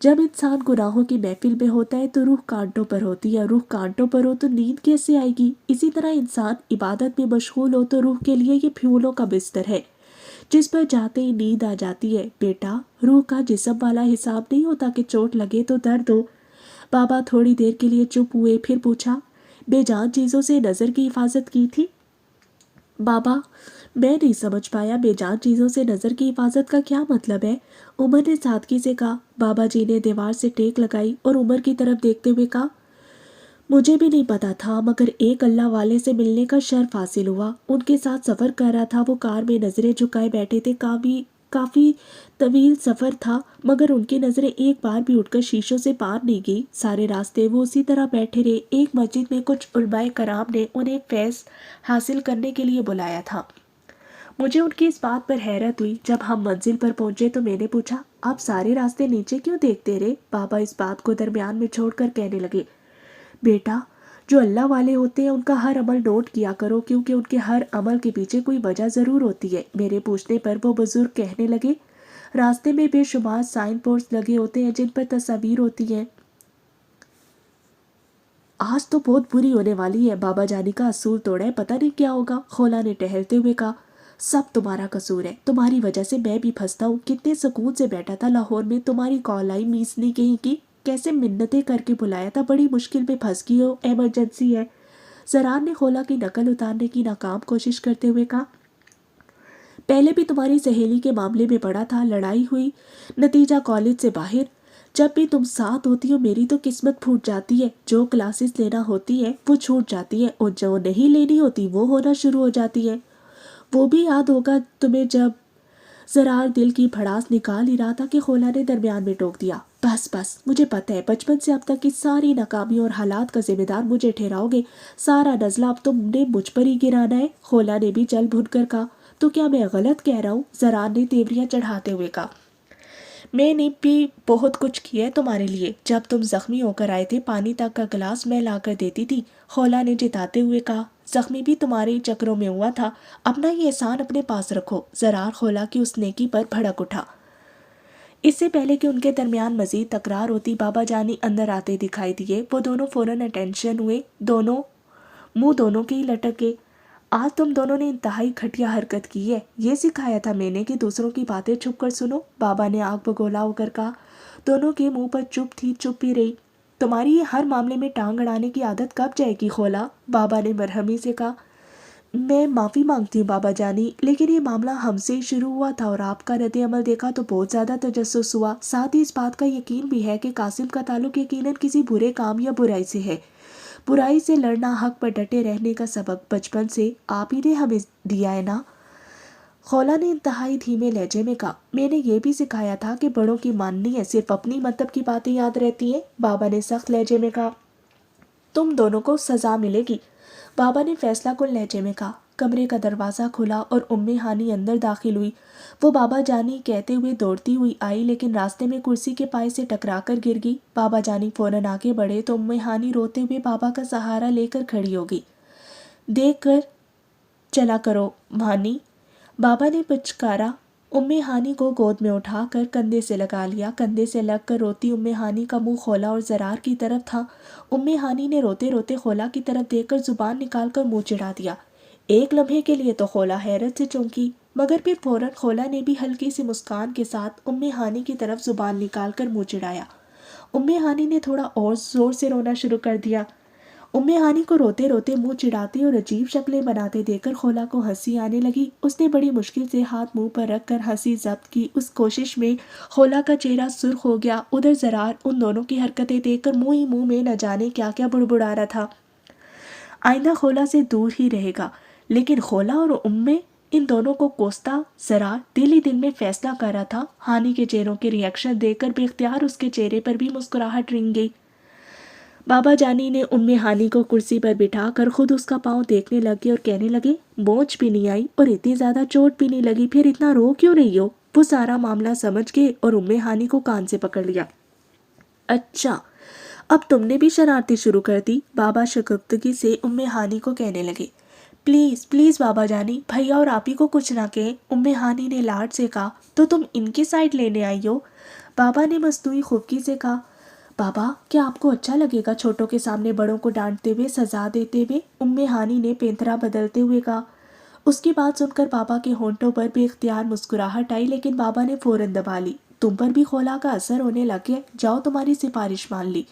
جب انسان گناہوں کی محفل میں ہوتا ہے تو روح کانٹوں پر ہوتی ہے، روح کانٹوں پر ہو تو نیند کیسے آئے گی؟ اسی طرح انسان عبادت میں مشغول ہو تو روح کے لیے یہ پھولوں کا بستر ہے جس پر جاتے ہی نیند آ جاتی ہے۔ بیٹا، روح کا جسم والا حساب نہیں ہوتا کہ چوٹ لگے تو درد ہو۔ بابا تھوڑی دیر کے لیے چپ ہوئے، پھر پوچھا، بے جان چیزوں سے نظر کی حفاظت کی تھی؟ بابا، میں نہیں سمجھ پایا، بے جان چیزوں سے نظر کی حفاظت کا کیا مطلب ہے؟ عمر نے سادگی سے کہا۔ بابا جی نے دیوار سے ٹیک لگائی اور عمر کی طرف دیکھتے ہوئے کہا، مجھے بھی نہیں پتا تھا، مگر ایک اللہ والے سے ملنے کا شرف حاصل ہوا۔ ان کے ساتھ سفر کر رہا تھا، وہ کار میں نظریں جھکائے بیٹھے تھے، کافی طویل سفر تھا، مگر ان کی نظریں ایک بار بھی اٹھ کر شیشوں سے پار نہیں گئی۔ سارے راستے وہ اسی طرح بیٹھے رہے۔ ایک مسجد میں کچھ علماء کرام نے انہیں فیض حاصل کرنے کے لیے بلایا تھا۔ مجھے ان کی اس بات پر حیرت ہوئی۔ جب ہم منزل پر پہنچے تو میں نے پوچھا، آپ سارے راستے نیچے کیوں دیکھتے رہے؟ بابا اس بات کو درمیان میں چھوڑ کر کہنے لگے، بیٹا، جو اللہ والے ہوتے ہیں ان کا ہر عمل نوٹ کیا کرو، کیونکہ ان کے ہر عمل کے پیچھے کوئی وجہ ضرور ہوتی ہے۔ میرے پوچھنے پر وہ بزرگ کہنے لگے، راستے میں بے شمار سائن بورڈز لگے ہوتے ہیں جن پر تصاویر ہوتی ہیں۔ آج تو بہت بری ہونے والی ہے، بابا جانی کا اصول توڑا ہے، پتہ نہیں کیا ہوگا۔ خولا نے ٹہلتے ہوئے کہا، سب تمہارا قصور ہے، تمہاری وجہ سے میں بھی پھنستا ہوں۔ کتنے سکون سے بیٹھا تھا لاہور میں، تمہاری کال آئی، میس نے کہیں کی، کیسے منتیں کر کے بلایا تھا، بڑی مشکل میں پھنس گئی ہو، ایمرجنسی ہے۔ زرار نے خولا کی نقل اتارنے کی ناکام کوشش کرتے ہوئے کہا، پہلے بھی تمہاری سہیلی کے معاملے میں پڑا تھا، لڑائی ہوئی، نتیجہ کالج سے باہر۔ جب بھی تم ساتھ ہوتی ہو میری تو قسمت پھوٹ جاتی ہے، جو کلاسز لینا ہوتی ہے وہ چھوٹ جاتی ہے اور جو نہیں لینی ہوتی وہ ہونا شروع ہو جاتی ہے۔ وہ بھی یاد ہوگا تمہیں جب زرار دل کی بھڑاس نکال ہی رہا تھا کہ خولا نے درمیان میں ٹوک دیا، بس بس، مجھے پتہ ہے بچپن سے اب تک کی ساری ناکامی اور حالات کا ذمہ دار مجھے ٹھہراؤ گے، سارا نزلہ اب تم نے مجھ پر ہی گرانا ہے۔ خولا نے بھی چل بھن کر کہا، تو کیا میں غلط کہہ رہا ہوں؟ زرار نے تیوریاں چڑھاتے ہوئے کہا، میں نے بھی بہت کچھ کیا ہے تمہارے لیے، جب تم زخمی ہو کر آئے تھے پانی تک کا گلاس میں لا کر دیتی تھی۔ خولا نے جتاتے ہوئے کہا، زخمی بھی تمہارے چکروں میں ہوا تھا، اپنا یہ احسان اپنے پاس رکھو۔ زرار خولا کی اس نیکی پر بھڑک اٹھا۔ اس سے پہلے کہ ان کے درمیان مزید تکرار ہوتی، بابا جانی اندر آتے دکھائی دیے۔ وہ دونوں فوراً اٹینشن ہوئے، منہ دونوں کے ہی لٹک گئے۔ آج تم دونوں نے انتہائی گھٹیا حرکت کی ہے، یہ سکھایا تھا میں نے کہ دوسروں کی باتیں چھپ کر سنو، بابا نے آنکھ بگولا ہو کر کہا۔ دونوں کے منہ پر چپ ہی رہی۔ تمہاری یہ ہر معاملے میں ٹانگ اڑانے کی عادت کب جائے گی خولا؟ بابا نے مرہمی سے کہا، میں معافی مانگتی ہوں بابا جانی، لیکن یہ معاملہ ہم سے ہی شروع ہوا تھا اور آپ کا رد عمل دیکھا تو بہت زیادہ تجسس ہوا۔ ساتھ ہی اس بات کا یقین بھی ہے کہ قاسم کا تعلق یقیناً کسی برے کام یا برائی سے ہے۔ برائی سے لڑنا، حق پر ڈٹے رہنے کا سبق بچپن سے آپ ہی نے ہمیں دیا ہے نا؟ خولا نے انتہائی دھیمے لہجے میں کہا، میں نے یہ بھی سکھایا تھا کہ بڑوں کی ماننی ہے، صرف اپنی مطلب کی باتیں یاد رہتی ہیں۔ بابا نے سخت لہجے میں کہا، تم دونوں کو سزا ملے گی۔ بابا نے فیصلہ کن لہجے میں کہا۔ کمرے کا دروازہ کھلا اور ہانی اندر داخل ہوئی۔ وہ بابا جانی کہتے ہوئے دوڑتی ہوئی آئی، لیکن راستے میں کرسی کے پائے سے ٹکرا کر گر گئی۔ بابا جانی فوراً آگے بڑھے تو ہانی روتے ہوئے بابا کا سہارا لے کر کھڑی ہو گئی۔ دیکھ کر چلا کرو ہانی، بابا نے پچکارا۔ ہانی کو گود میں اٹھا کر کندھے سے لگا لیا۔ کندھے سے لگ کر روتی ہانی کا منہ خولا اور زرار کی طرف تھا۔ ہانی نے روتے روتے خولا کی طرف دیکھ کر زبان نکال کر منہ چڑھا دیا۔ ایک لمحے کے لیے تو خولا حیرت سے چونکی، مگر پھر فوراً خولا نے بھی ہلکی سی مسکان کے ساتھ ہانی کی طرف زبان نکال کر منہ چڑھایا۔ ہانی نے تھوڑا اور زور سے رونا شروع کر دیا۔ ہانی کو روتے روتے منہ چڑھاتے اور عجیب شکلیں بناتے دیکھ کر خولا کو ہنسی آنے لگی۔ اس نے بڑی مشکل سے ہاتھ منہ پر رکھ کر ہنسی ضبط کی۔ اس کوشش میں خولا کا چہرہ سرخ ہو گیا۔ ادھر زرار ان دونوں کی حرکتیں دیکھ کر منہ میں نہ جانے کیا کیا بڑبڑا رہا تھا۔ آئندہ خولا سے دور ہی رہے گا، لیکن خولا اور ان دونوں کو کوستا زرار دل ہی دل میں فیصلہ کر رہا تھا۔ ہانی کے چہروں کے ری ایکشن دیکھ کر بے اختیار اس کے چہرے پر بھی مسکراہٹ رنگ گئی۔ بابا جانی نے ہانی کو کرسی پر بٹھا کر خود اس کا پاؤں دیکھنے لگے اور کہنے لگے، موچ بھی نہیں آئی اور اتنی زیادہ چوٹ بھی نہیں لگی، پھر اتنا رو کیوں رہی ہو؟ وہ سارا معاملہ سمجھ گئے اور ہانی کو کان سے پکڑ لیا۔ اچھا، اب تم نے بھی شرارتیں شروع کر دی، بابا شگفتگی سے ہانی کو کہنے لگے۔ پلیز پلیز بابا جانی، بھیا اور آپی کو کچھ نہ کہیں، ہانی نے لاڈ سے کہا۔ تو تم ان کی سائڈ لینے آئی ہو؟ بابا نے مصنوعی خفگی سے کہا، بابا کیا آپ کو اچھا لگے گا چھوٹوں کے سامنے بڑوں کو ڈانٹتے ہوئے، سزا دیتے ہوئے؟ ام ہانی نے پینترا بدلتے ہوئے کہا۔ اس کی بات سن کر بابا کے ہونٹوں پر بھی اختیار مسکراہٹ آئی، لیکن بابا نے فوراً دبا لی۔ تم پر بھی خولا کا اثر ہونے لگ گیا، جاؤ تمہاری سفارش مان لی۔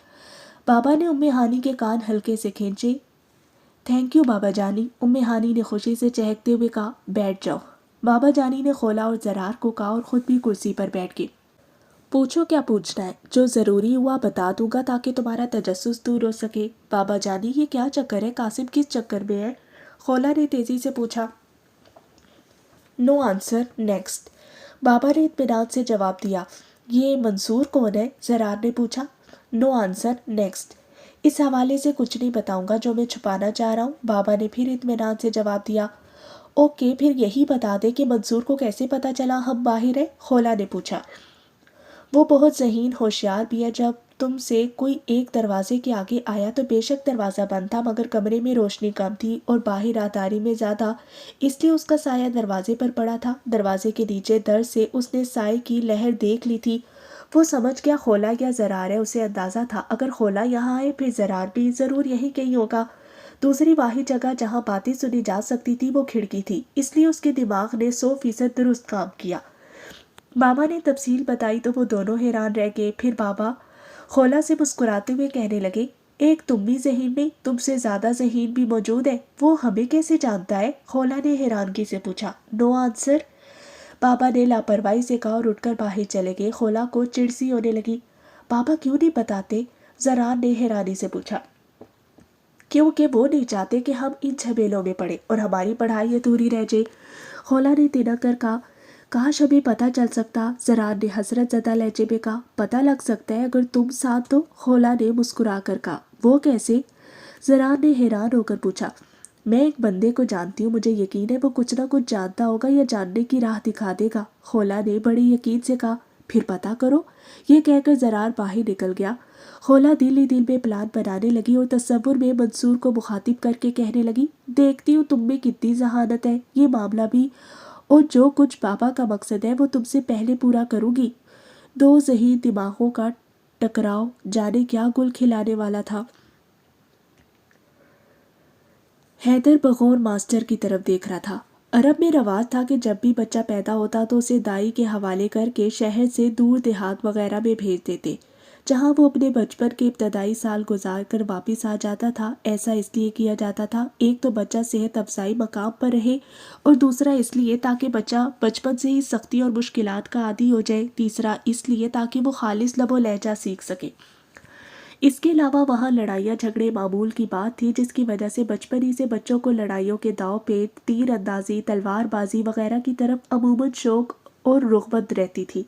بابا نے ام ہانی کے کان ہلکے سے کھینچے۔ تھینک یو بابا جانی، ام ہانی نے خوشی سے چہکتے ہوئے کہا۔ بیٹھ جاؤ، بابا جانی نے خولا اور زرار کو کہا اور خود بھی کرسی پر بیٹھ گئے۔ پوچھو کیا پوچھنا ہے، جو ضروری ہوا بتا دوں گا تاکہ تمہارا تجسس دور ہو سکے۔ بابا جانی یہ کیا چکر ہے، قاسم کس چکر میں ہے؟ خولا نے تیزی سے پوچھا۔ نو آنسر نیکسٹ، بابا نے اطمینان سے جواب دیا۔ یہ منصور کون ہے؟ زرار نے پوچھا۔ نو آنسر نیکسٹ، اس حوالے سے کچھ نہیں بتاؤں گا جو میں چھپانا چاہ رہا ہوں، بابا نے پھر اطمینان سے جواب دیا۔ اوکے پھر یہی بتا دے کہ منصور کو کیسے پتا چلا ہم باہر ہیں؟ خولا نے پوچھا۔ وہ بہت ذہین ہوشیار بھی ہے، جب تم سے کوئی ایک دروازے کے آگے آیا تو بے شک دروازہ بند تھا، مگر کمرے میں روشنی کم تھی اور باہر رہداری میں زیادہ، اس لیے اس کا سایہ دروازے پر پڑا تھا۔ دروازے کے نیچے در سے اس نے سائے کی لہر دیکھ لی تھی۔ وہ سمجھ گیا خولا یا زرار ہے، اسے اندازہ تھا اگر خولا یہاں آئے پھر زرار بھی ضرور یہی کہیں ہوگا۔ دوسری واحد جگہ جہاں باتیں سنی جا سکتی تھی وہ کھڑکی تھی، اس لیے اس کے دماغ نے 100% درست کام کیا۔ بابا نے تفصیل بتائی تو وہ دونوں حیران رہ گئے۔ پھر بابا خولا سے مسکراتے ہوئے کہنے لگے، ایک تم بھی ذہین نہیں، تم سے زیادہ ذہین بھی موجود ہے، وہ ہمیں کیسے جانتا ہے؟ خولا نے حیرانگی سے پوچھا۔ نو آنسر، بابا نے لاپرواہی سے کہا اور اٹھ کر باہر چلے گئے۔ خولا کو چڑ سی ہونے لگی۔ بابا کیوں نہیں بتاتے؟ زرار نے حیرانی سے پوچھا۔ کیونکہ وہ نہیں چاہتے کہ ہم ان جھمیلوں میں پڑیں اور ہماری پڑھائی ادھوری رہ جائے، خولا نے تنک کر کہا۔ کاش ہمیں پتہ چل سکتا، زرار نے حسرت زدہ لہجے میں کہا۔ پتہ لگ سکتا ہے اگر تم ساتھ دو، خولا نے مسکرا کر کہا۔ وہ کیسے؟ زرار نے حیران ہو کر پوچھا۔ میں ایک بندے کو جانتی ہوں، مجھے یقین ہے وہ کچھ نہ کچھ جانتا ہوگا یا جاننے کی راہ دکھا دے گا، خولا نے بڑے یقین سے کہا۔ پھر پتہ کرو، یہ کہہ کر زرار باہر نکل گیا۔ خولا دل ہی دل میں پلان بنانے لگی اور تصور میں منصور کو مخاطب کر کے کہنے لگی، دیکھتی ہوں تم میں کتنی ذہانت ہے، یہ معاملہ بھی اور جو کچھ بابا کا مقصد ہے وہ تم سے پہلے پورا کروں گی۔ دو ذہین دماغوں کا ٹکراؤ جانے کیا گل کھلانے والا تھا۔ حیدر بغور ماسٹر کی طرف دیکھ رہا تھا۔ عرب میں رواج تھا کہ جب بھی بچہ پیدا ہوتا تو اسے دائی کے حوالے کر کے شہر سے دور دیہات وغیرہ میں بھیج دیتے، جہاں وہ اپنے بچپن کے ابتدائی سال گزار کر واپس آ جاتا تھا۔ ایسا اس لیے کیا جاتا تھا، ایک تو بچہ صحت افزائی مقام پر رہے، اور دوسرا اس لیے تاکہ بچہ بچپن سے ہی سختی اور مشکلات کا عادی ہو جائے، تیسرا اس لیے تاکہ وہ خالص لب و لہجہ سیکھ سکے۔ اس کے علاوہ وہاں لڑائیاں جھگڑے معمول کی بات تھی، جس کی وجہ سے بچپن ہی سے بچوں کو لڑائیوں کے داؤ پیچ، تیر اندازی، تلوار بازی وغیرہ کی طرف عموماً شوق اور رغبت رہتی تھی۔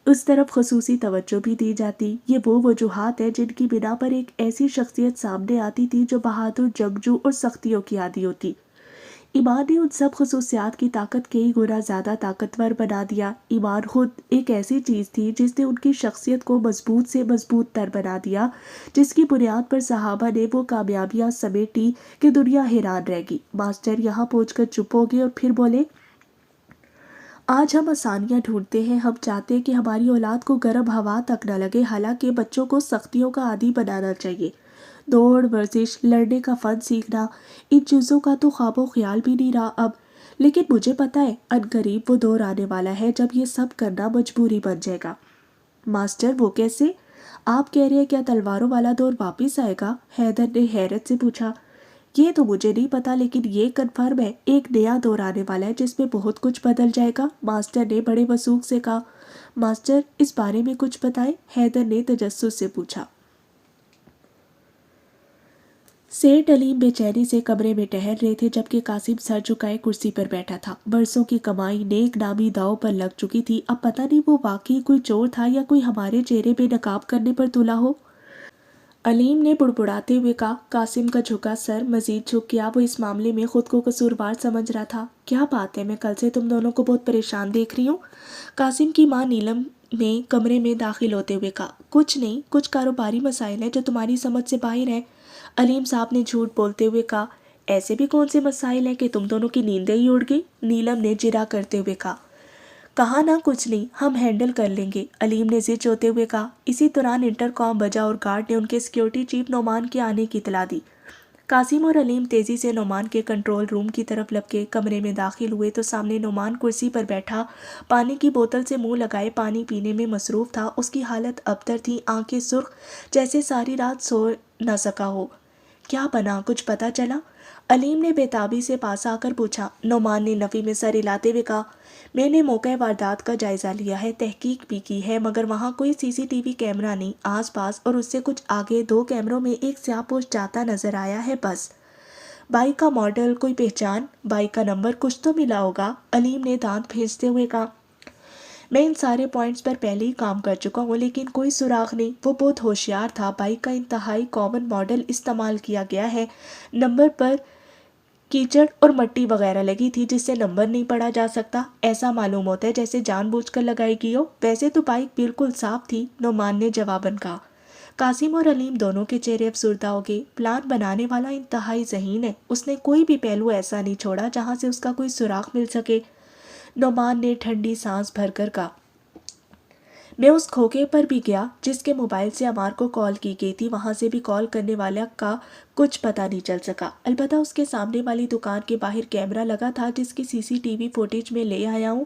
اس طرف خصوصی توجہ بھی دی جاتی۔ یہ وہ وجوہات ہیں جن کی بنا پر ایک ایسی شخصیت سامنے آتی تھی جو بہادر، جنگجو اور سختیوں کی عادی ہوتی۔ ایمان نے ان سب خصوصیات کی طاقت کئی گنا زیادہ طاقتور بنا دیا۔ ایمان خود ایک ایسی چیز تھی جس نے ان کی شخصیت کو مضبوط سے مضبوط تر بنا دیا، جس کی بنیاد پر صحابہ نے وہ کامیابیاں سمیٹی کہ دنیا حیران رہ گئی۔ ماسٹر یہاں پہنچ کر چپ ہو گئے اور پھر بولے، آج ہم آسانیاں ڈھونڈتے ہیں، ہم چاہتے ہیں کہ ہماری اولاد کو گرم ہوا تک نہ لگے، حالانکہ بچوں کو سختیوں کا عادی بنانا چاہیے۔ دوڑ، ورزش، لڑنے کا فن سیکھنا، ان چیزوں کا تو خواب و خیال بھی نہیں رہا اب، لیکن مجھے پتہ ہے عنقریب وہ دور آنے والا ہے جب یہ سب کرنا مجبوری بن جائے گا۔ ماسٹر وہ کیسے؟ آپ کہہ رہے ہیں کیا تلواروں والا دور واپس آئے گا؟ حیدر نے حیرت سے پوچھا۔ یہ تو مجھے نہیں پتا، لیکن یہ کنفرم ہے، ایک نیا دور آنے والا ہے جس میں بہت کچھ بدل جائے گا، ماسٹر نے بڑے وثوق سے کہا۔ ماسٹر اس بارے میں کچھ بتائیں، حیدر نے تجسس سے پوچھا۔ سیٹ علیم بے چینی سے کمرے میں ٹہل رہے تھے، جبکہ قاسم سر جھکائے کرسی پر بیٹھا تھا۔ برسوں کی کمائی نیک نامی داؤ پر لگ چکی تھی، اب پتہ نہیں وہ واقعی کوئی چور تھا یا کوئی ہمارے چہرے پہ نقاب کرنے پر تلا ہو۔ علیم نے بڑبڑاتے ہوئے کہا۔ قاسم کا جھکا سر مزید جھک گیا، وہ اس معاملے میں خود کو قصوروار سمجھ رہا تھا۔ کیا بات ہے، میں کل سے تم دونوں کو بہت پریشان دیکھ رہی ہوں، قاسم کی ماں نیلم نے کمرے میں داخل ہوتے ہوئے کہا۔ کچھ نہیں، کچھ کاروباری مسائل ہیں جو تمہاری سمجھ سے باہر ہیں، علیم صاحب نے جھوٹ بولتے ہوئے کہا۔ ایسے بھی کون سے مسائل ہیں کہ تم دونوں کی نیندیں ہی اڑ گئی، نیلم نے جرا کرتے ہوئے کہا۔ کہا نا کچھ نہیں، ہم ہینڈل کر لیں گے، علیم نے ضد ہوتے ہوئے کہا۔ اسی دوران انٹر کام بجا اور گارڈ نے ان کے سیکیورٹی چیف نعمان کے آنے کی اطلاع دی۔ قاسم اور علیم تیزی سے نعمان کے کنٹرول روم کی طرف لپکے کمرے میں داخل ہوئے تو سامنے نعمان کرسی پر بیٹھا پانی کی بوتل سے منہ لگائے پانی پینے میں مصروف تھا۔ اس کی حالت ابتر تھی، آنکھیں سرخ جیسے ساری رات سو نہ سکا ہو۔ کیا بنا، کچھ پتا چلا؟ علیم نے بےتابی سے پاس آ کر پوچھا۔ نعمان نے نفی میں سر ہلاتے ہوئے کہا، میں نے موقع واردات کا جائزہ لیا ہے، تحقیق بھی کی ہے، مگر وہاں کوئی سی سی ٹی وی کیمرہ نہیں آس پاس، اور اس سے کچھ آگے 2 کیمروں میں ایک سیاہ پوش جاتا نظر آیا ہے بس۔ بائک کا ماڈل، کوئی پہچان، بائک کا نمبر کچھ تو ملا ہوگا؟ علیم نے دانت بھینجتے ہوئے کہا۔ میں ان سارے پوائنٹس پر پہلے ہی کام کر چکا ہوں لیکن کوئی سراغ نہیں۔ وہ بہت ہوشیار تھا، بائک کا انتہائی کامن ماڈل استعمال کیا گیا ہے، نمبر پر کیچڑ اور مٹی وغیرہ لگی تھی جس سے نمبر نہیں پڑھا جا سکتا۔ ایسا معلوم ہوتا ہے جیسے جان بوجھ کر لگائی گئی ہو۔ ویسے تو بائک بالکل صاف تھی، نعمان نے جواباً کہا۔ قاسم اور علیم دونوں کے چہرے افسردہ ہو گئے۔ پلان بنانے والا انتہائی ذہین ہے، اس نے کوئی بھی پہلو ایسا نہیں چھوڑا جہاں سے اس کا کوئی سراغ مل سکے۔ نعمان نے ٹھنڈی سانس بھر کر کہا، میں اس کھوکے پر بھی گیا جس کے موبائل سے عمار کو کال کی گئی تھی، وہاں سے بھی کال کرنے والا کا کچھ پتہ نہیں چل سکا، البتہ اس کے سامنے والی دکان کے باہر کیمرہ لگا تھا جس کی سی سی ٹی وی فوٹیج میں لے آیا ہوں۔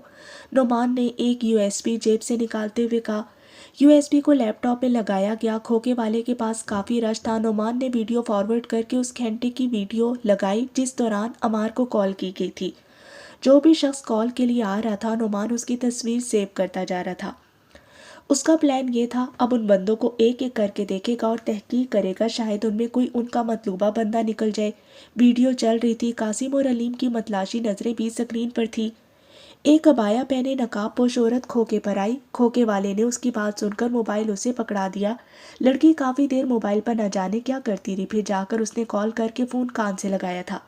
نعمان نے ایک یو ایس بی جیب سے نکالتے ہوئے کہا۔ یو ایس بی کو لیپ ٹاپ میں لگایا گیا، کھوکے والے کے پاس کافی رش تھا۔ نعمان نے ویڈیو فارورڈ کر کے اس گھنٹے کی ویڈیو لگائی جس دوران عمار کو کال کی گئی تھی۔ جو بھی شخص کال کے لیے آ رہا تھا نعمان اس کی تصویر سیو کرتا جا رہا تھا۔ اس کا پلان یہ تھا، اب ان بندوں کو ایک ایک کر کے دیکھے گا اور تحقیق کرے گا، شاید ان میں کوئی ان کا مطلوبہ بندہ نکل جائے۔ ویڈیو چل رہی تھی، قاسم اور علیم کی متلاشی نظریں بھی سکرین پر تھی۔ ایک عبایا پہنے نقاب پوش عورت کھوکے پر آئی، کھوکے والے نے اس کی بات سن کر موبائل اسے پکڑا دیا۔ لڑکی کافی دیر موبائل پر نہ جانے کیا کرتی رہی، پھر جا کر اس نے کال کر کے فون کان سے لگایا تھا۔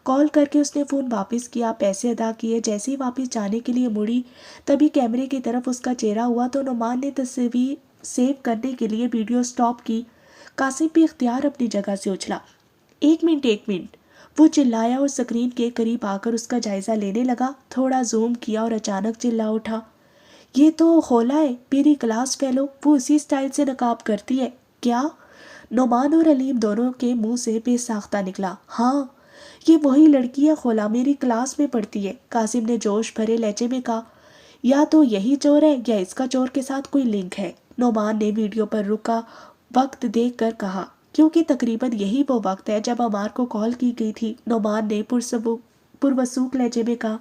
کال کر کے اس نے فون واپس کیا، پیسے ادا کیے، جیسے ہی واپس جانے کے لیے مڑی تبھی کیمرے کی طرف اس کا چہرہ ہوا تو نعمان نے تصویر سیو کرنے کے لیے ویڈیو سٹاپ کی۔ قاسم بھی اختیار اپنی جگہ سے اچھلا۔ ایک منٹ، وہ چلایا اور سکرین کے قریب آ کر اس کا جائزہ لینے لگا۔ تھوڑا زوم کیا اور اچانک چلا اٹھا، یہ تو خولا ہے، میری کلاس فیلو، وہ اسی سٹائل سے نقاب کرتی ہے کیا؟ نعمان اور علیم دونوں کے منہ سے بے ساختہ نکلا، ہاں یہ وہی لڑکی ہے خولا، میری کلاس میں پڑھتی ہے۔ قاسم نے جوش بھرے لہجے میں کہا، یا تو یہی چور ہے یا اس کا چور کے ساتھ کوئی لنک ہے۔ نعمان نے ویڈیو پر رکا وقت دیکھ کر کہا، کیونکہ تقریباً یہی وہ وقت ہے جب عمار کو کال کی گئی تھی۔ نعمان نے پروسوک لہجے میں کہا،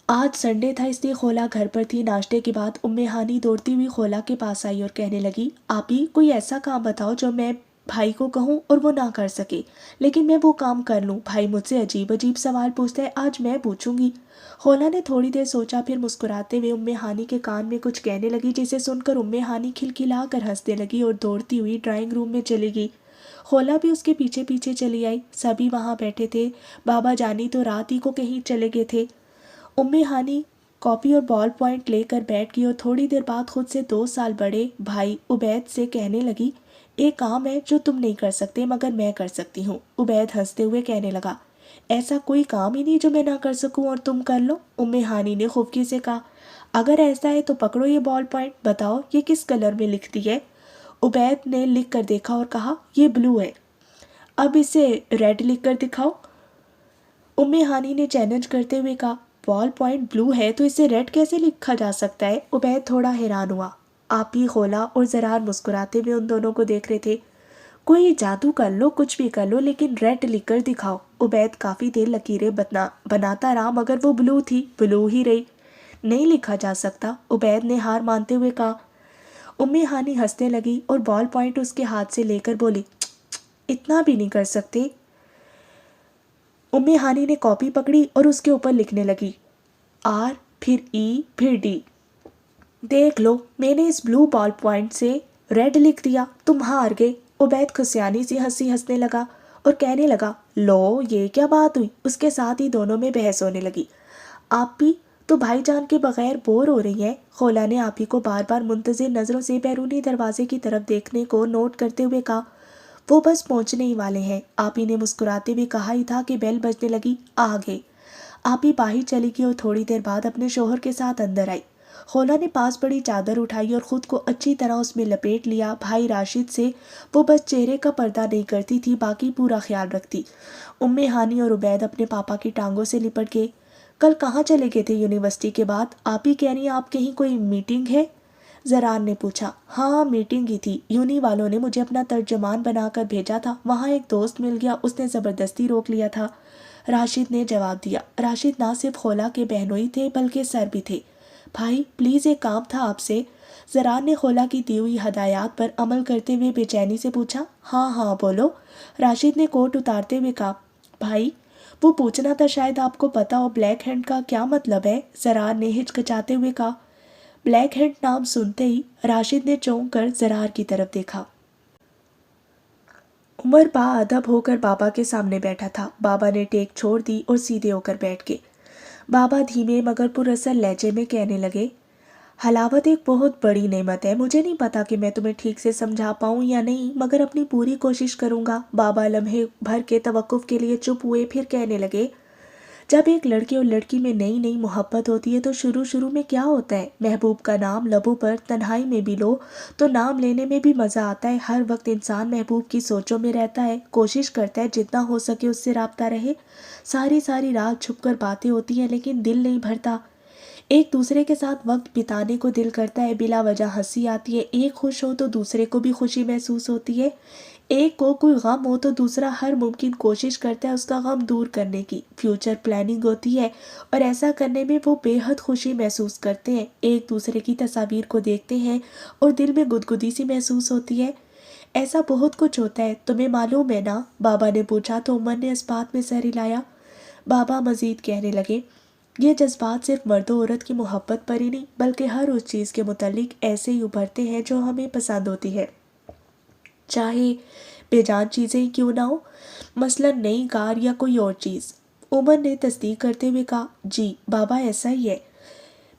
آج سنڈے تھا اس لیے خولا گھر پر تھی۔ ناشتے کے بعد ہانی دوڑتی ہوئی خولا کے پاس آئی اور کہنے لگی، آپ ہی کوئی ایسا کام بتاؤ جو میں بھائی کو کہوں اور وہ نہ کر سکے، لیکن میں وہ کام کر لوں۔ بھائی مجھ سے عجیب عجیب سوال پوچھتا ہے، آج میں پوچھوں گی۔ خولا نے تھوڑی دیر سوچا، پھر مسکراتے ہوئے ہانی کے کان میں کچھ کہنے لگی جسے سن کر ہانی کھلکھلا کر ہنسنے لگی اور دوڑتی ہوئی ڈرائنگ روم میں چلی گئی۔ خولا بھی اس کے پیچھے پیچھے چلی آئی۔ سبھی وہاں بیٹھے تھے، بابا جانی تو رات ہی کو کہیں چلے گئے تھے۔ ہانی کاپی اور بال پوائنٹ لے کر بیٹھ گئی اور تھوڑی دیر بعد خود سے 2 سال بڑے بھائی عبید سے کہنے لگی، ایک کام ہے جو تم نہیں کر سکتے مگر میں کر سکتی ہوں۔ عبید ہنستے ہوئے کہنے لگا، ایسا کوئی کام ہی نہیں جو میں نہ کر سکوں اور تم کر لو۔ ہانی نے خفگی سے کہا، اگر ایسا ہے تو پکڑو یہ بال پوائنٹ، بتاؤ یہ کس کلر میں لکھتی ہے؟ عبید نے لکھ کر دیکھا اور کہا، یہ بلو ہے۔ اب اسے ریڈ لکھ کر دکھاؤ۔ ہانی نے چیلنج کرتے ہوئے کہا، بال پوائنٹ بلو ہے تو اسے ریڈ کیسے لکھا جا سکتا ہے؟ عبید تھوڑا حیران ہوا۔ آپ ہی خولا اور زرار مسکراتے ہوئے ان دونوں کو دیکھ رہے تھے۔ کوئی جادو کر لو، کچھ بھی کر لو، لیکن ریڈ لکھ کر دکھاؤ۔ عبید کافی دیر لکیریں بناتا رہا مگر وہ بلو تھی، بلو ہی رہی۔ نہیں لکھا جا سکتا، عبید نے ہار مانتے ہوئے کہا۔ ہانی ہنسنے لگی اور بال پوائنٹ اس کے ہاتھ سے لے کر بولی، اتنا بھی نہیں کر سکتے۔ ہانی نے کاپی پکڑی اور اس کے اوپر لکھنے لگی، آر پھر ای پھر ڈی۔ دیکھ لو، میں نے اس بلو بال پوائنٹ سے ریڈ لکھ دیا، تم ہار گئے۔ عبید خسیانی سی ہنسی ہنسنے لگا اور کہنے لگا، لو یہ کیا بات ہوئی؟ اس کے ساتھ ہی دونوں میں بحث ہونے لگی۔ آپ بھی تو بھائی جان کے بغیر بور ہو رہی ہیں؟ خولا نے آپ ہی کو بار بار منتظر نظروں سے بیرونی دروازے کی طرف دیکھنے کو نوٹ کرتے ہوئے کہا، وہ بس پہنچنے ہی والے ہیں۔ آپ ہی نے مسکراتے ہوئے کہا ہی تھا کہ بیل بجنے لگی، آ گئے۔ آپ ہی باہر چلی گئی اور تھوڑی دیر بعد اپنے شوہر کے ساتھ اندر آئی۔ خولا نے پاس بڑی چادر اٹھائی اور خود کو اچھی طرح اس میں لپیٹ لیا۔ بھائی راشد سے وہ بس چہرے کا پردہ نہیں کرتی تھی، باقی پورا خیال رکھتی۔ ہانی اور عبید اپنے پاپا کی ٹانگوں سے لپٹ گئے۔ کل کہاں چلے گئے تھے یونیورسٹی کے بعد؟ آپ ہی کہہ رہی ہیں آپ کہیں کوئی میٹنگ ہے؟ زران نے پوچھا۔ ہاں میٹنگ ہی تھی، یونی والوں نے مجھے اپنا ترجمان بنا کر بھیجا تھا، وہاں ایک دوست مل گیا، اس نے زبردستی روک لیا تھا، راشد نے جواب دیا۔ راشد نہ صرف خولا کے بہنوئی تھے بلکہ سر بھی تھے۔ بھائی پلیز ایک کام تھا آپ سے۔ زران نے خولا کی دی ہوئی ہدایات پر عمل کرتے ہوئے بے چینی سے پوچھا۔ ہاں ہاں بولو، راشد نے کوٹ اتارتے ہوئے کہا۔ بھائی وہ پوچھنا تھا شاید آپ کو پتا ہو بلیک ہینڈ کا کیا مطلب ہے؟ زرار نے ہچکچاتے ہوئے کہا۔ بلیک ہینڈ نام سنتے ہی راشد نے چونک کر زرار کی طرف دیکھا۔ عمر باادب ہو کر بابا کے سامنے بیٹھا تھا۔ بابا نے ٹیک چھوڑ دی اور سیدھے ہو کر بیٹھ گئے۔ بابا دھیمے مگر پر اثر لہجے میں کہنے لگے، حلاوت ایک بہت بڑی نعمت ہے، مجھے نہیں پتا کہ میں تمہیں ٹھیک سے سمجھا پاؤں یا نہیں، مگر اپنی پوری کوشش کروں گا۔ بابا لمحے بھر کے توقف کے لیے چپ ہوئے، پھر کہنے لگے، جب ایک لڑکے اور لڑکی میں نئی نئی محبت ہوتی ہے تو شروع میں کیا ہوتا ہے؟ محبوب کا نام لبوں پر تنہائی میں بھی لو تو نام لینے میں بھی مزہ آتا ہے۔ ہر وقت انسان محبوب کی سوچوں میں رہتا ہے، کوشش کرتا ہے جتنا ہو سکے اس سے رابطہ رہے۔ ساری رات چھپ کر باتیں ہوتی ہیں لیکن دل نہیں بھرتا۔ ایک دوسرے کے ساتھ وقت بتانے کو دل کرتا ہے، بلا وجہ ہنسی آتی ہے، ایک خوش ہو تو دوسرے کو بھی خوشی محسوس ہوتی ہے، ایک کو کوئی غم ہو تو دوسرا ہر ممکن کوشش کرتا ہے اس کا غم دور کرنے کی۔ فیوچر پلاننگ ہوتی ہے اور ایسا کرنے میں وہ بے حد خوشی محسوس کرتے ہیں، ایک دوسرے کی تصاویر کو دیکھتے ہیں اور دل میں گدگدی سی محسوس ہوتی ہے۔ ایسا بہت کچھ ہوتا ہے، تمہیں معلوم ہے نا؟ بابا نے پوچھا تو عمر نے اس بات میں سر ہلایا۔ بابا مزید کہنے لگے، یہ جذبات صرف مرد و عورت کی محبت پر ہی نہیں بلکہ ہر اس چیز کے متعلق ایسے ہی ابھرتے ہیں جو ہمیں پسند ہوتی ہے، چاہے بے جان چیزیں کیوں نہ ہو، مثلا نئی کار یا کوئی اور چیز۔ عمر نے تصدیق کرتے ہوئے کہا، جی بابا ایسا ہی ہے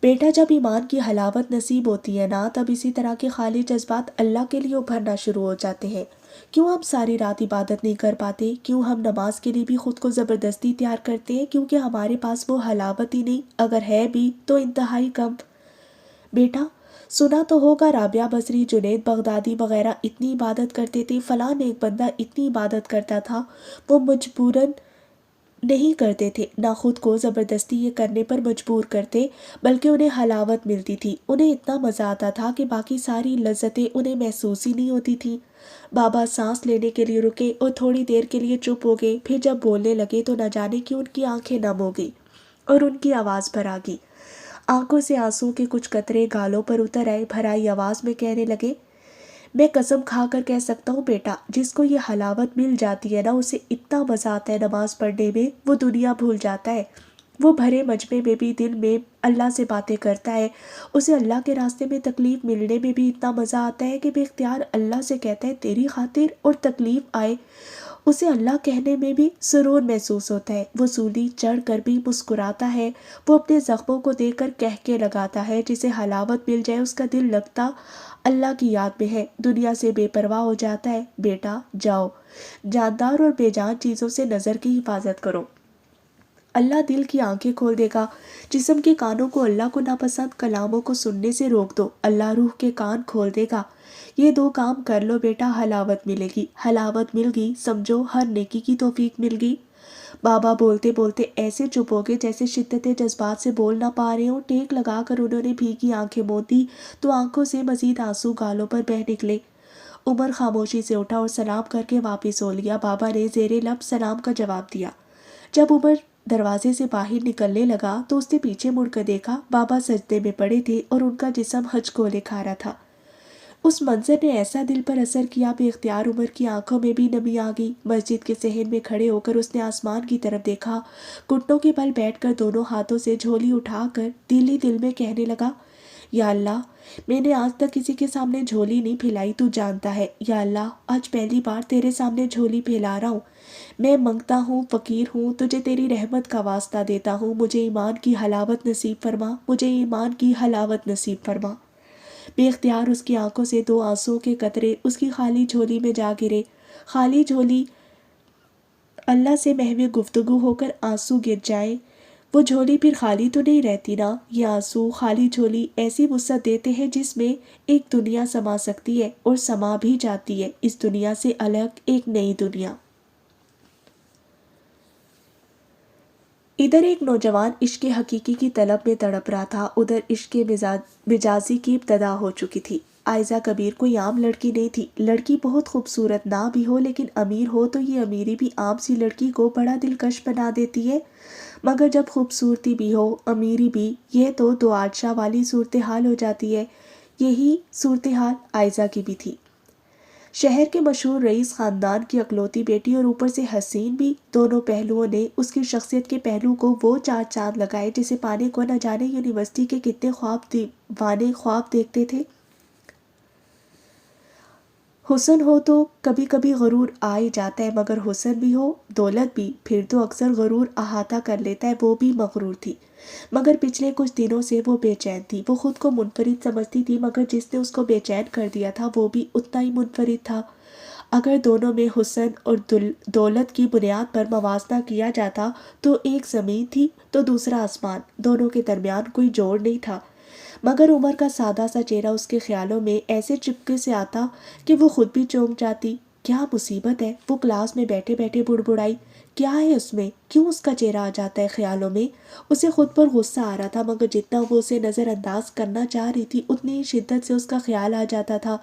بیٹا، جب ایمان کی حلاوت نصیب ہوتی ہے نا تب اسی طرح کے خالی جذبات اللہ کے لیے ابھرنا شروع ہو جاتے ہیں۔ کیوں ہم ساری رات عبادت نہیں کر پاتے؟ کیوں ہم نماز کے لیے بھی خود کو زبردستی تیار کرتے ہیں؟ کیونکہ ہمارے پاس وہ حلاوت ہی نہیں، اگر ہے بھی تو انتہائی کم۔ بیٹا سنا تو ہوگا رابعہ بصری، جنید بغدادی وغیرہ اتنی عبادت کرتے تھے، فلاں ایک بندہ اتنی عبادت کرتا تھا، وہ مجبوراً نہیں کرتے تھے، نہ خود کو زبردستی یہ کرنے پر مجبور کرتے، بلکہ انہیں حلاوت ملتی تھی، انہیں اتنا مزہ آتا تھا کہ باقی ساری لذتیں انہیں محسوس ہی نہیں ہوتی تھیں۔ بابا سانس لینے کے لیے رکے اور تھوڑی دیر کے لیے چپ ہو گئے، پھر جب بولنے لگے تو نہ جانے کیوں ان کی آنکھیں نم ہو گئی اور ان کی آواز بھر آ گئی، آنکھوں سے آنسوں کے کچھ قطرے گالوں پر اتر آئے۔ بھرائی آواز میں کہنے لگے، میں قسم کھا کر کہہ سکتا ہوں بیٹا، جس کو یہ حلاوت مل جاتی ہے نا اسے اتنا مزہ آتا ہے نماز پڑھنے میں، وہ دنیا بھول جاتا ہے، وہ بھرے مجمع میں بھی دل میں اللہ سے باتیں کرتا ہے، اسے اللہ کے راستے میں تکلیف ملنے میں بھی اتنا مزہ آتا ہے کہ بے اختیار اللہ سے کہتا ہے تیری خاطر، اور تکلیف آئے اسے اللہ کہنے میں بھی سرور محسوس ہوتا ہے، وہ سولی چڑھ کر بھی مسکراتا ہے، وہ اپنے زخموں کو دیکھ کر کہہ کے لگاتا ہے، جسے حلاوت مل جائے اس کا دل لگتا اللہ کی یاد میں ہے، دنیا سے بے پرواہ ہو جاتا ہے۔ بیٹا جاؤ، جاندار اور بے جان چیزوں سے نظر کی حفاظت کرو، اللہ دل کی آنکھیں کھول دے گا، جسم کے کانوں کو اللہ کو ناپسند کلاموں کو سننے سے روک دو، اللہ روح کے کان کھول دے گا، یہ دو کام کر لو بیٹا، حلاوت ملے گی، حلاوت مل گئی سمجھو ہر نیکی کی توفیق مل گئی۔ بابا بولتے بولتے ایسے چپ ہو گئے جیسے شدت جذبات سے بول نہ پا رہے ہوں، ٹیک لگا کر انہوں نے بھیگی آنکھیں موندی تو آنکھوں سے مزید آنسو گالوں پر بہہ نکلے۔ عمر خاموشی سے اٹھا اور سلام کر کے واپس ہو لیا۔ بابا نے زیر لب سلام کا جواب دیا۔ جب عمر دروازے سے باہر نکلنے لگا تو اس نے پیچھے مڑ کر دیکھا، بابا سجدے میں پڑے تھے اور ان کا جسم حج گولے کھا رہا تھا۔ اس منظر نے ایسا دل پر اثر کیا، بے اختیار عمر کی آنکھوں میں بھی نمی آ گئی۔ مسجد کے صحن میں کھڑے ہو کر اس نے آسمان کی طرف دیکھا، گھٹنوں کے بل بیٹھ کر دونوں ہاتھوں سے جھولی اٹھا کر دل ہی دل میں کہنے لگا، یا اللہ میں نے آج تک کسی کے سامنے جھولی نہیں پھیلائی، تو جانتا ہے، یا اللہ آج پہلی بار تیرے سامنے جھولی پھیلا رہا ہوں، میں منگتا ہوں، فقیر ہوں، تجھے تیری رحمت کا واسطہ دیتا ہوں، مجھے ایمان کی حلاوت نصیب فرما، مجھے ایمان کی حلاوت نصیب فرما۔ بے اختیار اس کی آنکھوں سے دو آنسوں کے قطرے اس کی خالی جھولی میں جا گرے، خالی جھولی اللہ سے محو گفتگو ہو کر آنسو گر جائیں، وہ جھولی پھر خالی تو نہیں رہتی نا؟ یہ آنسو خالی جھولی ایسی وسعت دیتے ہیں جس میں ایک دنیا سما سکتی ہے اور سما بھی جاتی ہے، اس دنیا سے الگ ایک نئی دنیا۔ ادھر ایک نوجوان عشق حقیقی کی طلب میں تڑپ رہا تھا، ادھر عشق مجازی کی ابتدا ہو چکی تھی۔ عائزہ کبیر کوئی عام لڑکی نہیں تھی، لڑکی بہت خوبصورت نہ بھی ہو لیکن امیر ہو تو یہ امیری بھی عام سی لڑکی کو بڑا دلکش بنا دیتی ہے، مگر جب خوبصورتی بھی ہو امیری بھی، یہ تو دو عادشاہ والی صورتحال ہو جاتی ہے۔ یہی صورتحال عائزہ کی بھی تھی۔ شہر کے مشہور رئیس خاندان کی اکلوتی بیٹی اور اوپر سے حسین بھی، دونوں پہلوؤں نے اس کی شخصیت کے پہلو کو وہ چار چاند لگائے جسے پانے کو نہ جانے یونیورسٹی کے کتنے دیوانے خواب دیکھتے تھے۔ حسن ہو تو کبھی کبھی غرور آ ہی جاتا ہے، مگر حسن بھی ہو دولت بھی، پھر تو اکثر غرور احاطہ کر لیتا ہے۔ وہ بھی مغرور تھی، مگر پچھلے کچھ دنوں سے وہ بے چین تھی۔ وہ خود کو منفرد سمجھتی تھی، مگر جس نے اس کو بے چین کر دیا تھا وہ بھی اتنا ہی منفرد تھا۔ اگر دونوں میں حسن اور دولت کی بنیاد پر موازنہ کیا جاتا تو ایک زمین تھی تو دوسرا آسمان، دونوں کے درمیان کوئی جوڑ نہیں تھا۔ مگر عمر کا سادہ سا چہرہ اس کے خیالوں میں ایسے چپکے سے آتا کہ وہ خود بھی چونک جاتی۔ کیا مصیبت ہے، وہ کلاس میں بیٹھے بیٹھے بڑبڑائی، کیا ہے اس میں، کیوں اس کا چہرہ آ جاتا ہے خیالوں میں؟ اسے خود پر غصہ آ رہا تھا، مگر جتنا وہ اسے نظر انداز کرنا چاہ رہی تھی اتنی ہی شدت سے اس کا خیال آ جاتا تھا۔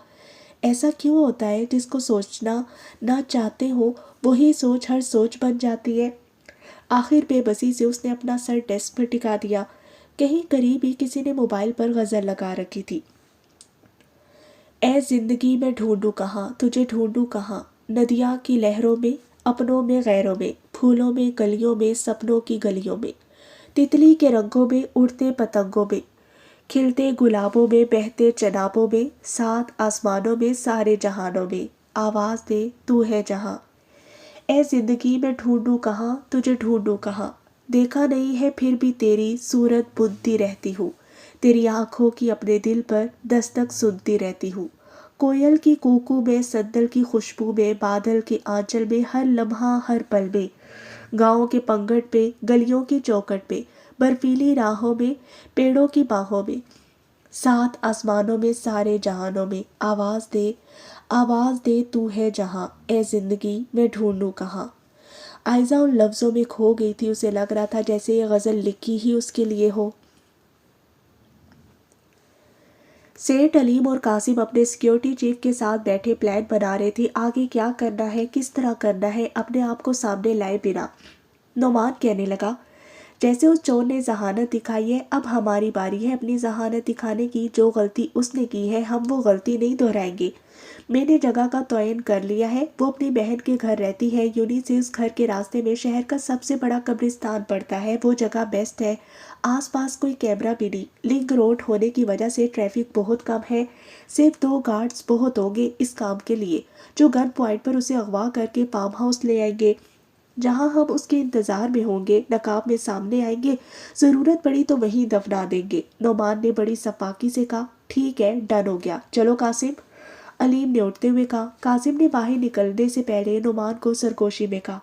ایسا کیوں ہوتا ہے جس کو سوچنا نہ چاہتے ہو وہی سوچ ہر سوچ بن جاتی ہے؟ آخر بے بسی سے اس نے اپنا سر ڈیسک پر ٹکا دیا۔ کہیں قریب ہی کسی نے موبائل پر غزل لگا رکھی تھی۔ اے زندگی میں ڈھونڈوں کہاں، تجھے ڈھونڈوں کہاں، ندیاں کی لہروں میں، اپنوں میں غیروں میں، پھولوں میں گلیوں میں، سپنوں کی گلیوں میں، تتلی کے رنگوں میں، اڑتے پتنگوں میں، کھلتے گلابوں میں، بہتے چنابوں میں، سات آسمانوں میں، سارے جہانوں میں، آواز دے تو ہے جہاں۔ اے زندگی میں ڈھونڈوں کہاں، تجھے ڈھونڈوں کہاں، دیکھا نہیں ہے پھر بھی تیری صورت بنتی رہتی ہوں، تیری آنکھوں کی اپنے دل پر دستک سنتی رہتی ہوں، کوئل کی کوکو میں، سندل کی خوشبو میں، بادل کے آنچل میں، ہر لمحہ ہر پل میں، گاؤں کے پنگٹ پہ، گلیوں کی چوکٹ پہ، برفیلی راہوں میں، پیڑوں کی باہوں میں، سات آسمانوں میں، سارے جہانوں میں، آواز دے تو ہے جہاں، اے زندگی میں ڈھونڈوں کہاں۔ عائزہ ان لفظوں میں کھو گئی تھی، اسے لگ رہا تھا جیسے یہ غزل لکھی ہی اس کے لیے ہو۔ سیٹ علیم اور قاسم اپنے سیکیورٹی چیف کے ساتھ بیٹھے پلان بنا رہے تھے، آگے کیا کرنا ہے، کس طرح کرنا ہے، اپنے آپ کو سامنے لائے بنا۔ نعمان کہنے لگا، جیسے اس چور نے ذہانت دکھائی ہے اب ہماری باری ہے اپنی ذہانت دکھانے کی، جو غلطی اس نے کی ہے ہم وہ غلطی نہیں دہرائیں گے۔ میں نے جگہ کا تعین کر لیا ہے، وہ اپنی بہن کے گھر رہتی ہے، یونی سے اس گھر کے راستے میں شہر کا سب سے بڑا قبرستان پڑتا ہے، وہ جگہ بیسٹ ہے، آس پاس کوئی کیمرہ بھی نہیں، لنک روڈ ہونے کی وجہ سے ٹریفک بہت کم ہے، صرف 2 گارڈز بہت ہوں گے اس کام کے لیے، جو گن پوائنٹ پر اسے اغوا کر کے فارم ہاؤس لے آئیں گے، جہاں ہم اس کے انتظار میں ہوں گے، نقاب میں سامنے آئیں گے، ضرورت پڑی تو وہیں دفنا دیں گے۔ نعمان نے بڑی صفاقی سے کہا، ٹھیک ہے، ڈن ہو گیا، چلو قاسم۔ علیم نے اٹھتے ہوئے کہا۔ قاسم نے باہر نکلنے سے پہلے نعمان کو سرگوشی میں کہا،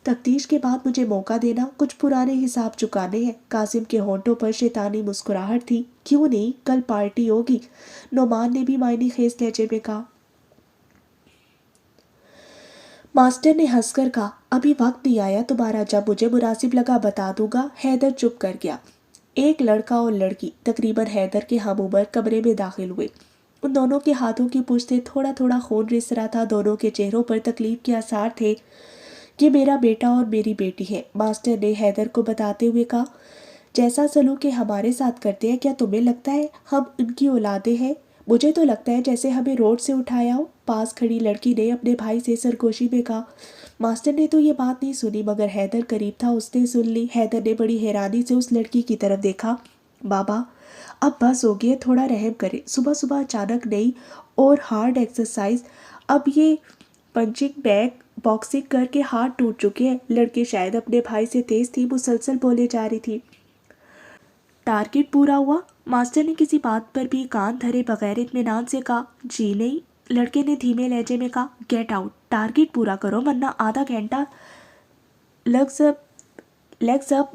تفتیش کے بعد مجھے موقع دینا، کچھ پرانے حساب چکانے ہیں۔ قاسم کے ہونٹوں پر شیطانی مسکراہٹ تھی، کیوں نہیں، کل پارٹی ہوگی۔ نعمان نے بھی معنی خیز لہجے میں کہا۔ ماسٹر نے ہنس کر کہا، ابھی وقت نہیں آیا تمہارا، جب مجھے مناسب لگا بتا دوں گا۔ حیدر چپ کر گیا۔ ایک لڑکا اور لڑکی تقریباً حیدر کے ہم عمر کمرے میں داخل ہوئے۔ ان دونوں کے ہاتھوں کی پشت سے تھوڑا تھوڑا خون رس رہا تھا، دونوں کے چہروں پر تکلیف کے آثار تھے۔ یہ میرا بیٹا اور میری بیٹی ہے، ماسٹر نے حیدر کو بتاتے ہوئے کہا۔ جیسا سلوک ہمارے ساتھ کرتے ہیں، کیا تمہیں لگتا ہے ہم ان کی اولادیں ہیں؟ مجھے تو لگتا ہے جیسے ہمیں روڈ سے اٹھایا ہو، پاس کھڑی لڑکی نے اپنے بھائی سے سرگوشی میں کہا۔ ماسٹر نے تو یہ بات نہیں سنی، مگر حیدر قریب تھا، اس نے سن لی۔ حیدر نے بڑی حیرانی سے اس لڑکی کی طرف دیکھا۔ بابا اب بس ہو گیا، تھوڑا رحم کرے، صبح صبح اچانک نہیں اور ہارڈ ایکسرسائز، اب یہ پنچنگ بیگ باکسنگ کر کے ہاتھ ٹوٹ چکے ہیں۔ لڑکی شاید اپنے بھائی سے تیز تھی، مسلسل بولے جا رہی تھی۔ ٹارگٹ پورا ہوا؟ ماسٹر نے کسی بات پر بھی کان دھرے بغیر اطمینان سے کہا۔ جی نہیں، لڑکے نے دھیمے لہجے میں کہا۔ گیٹ آؤٹ، ٹارگٹ پورا کرو ورنہ آدھا گھنٹہ لیگز اپ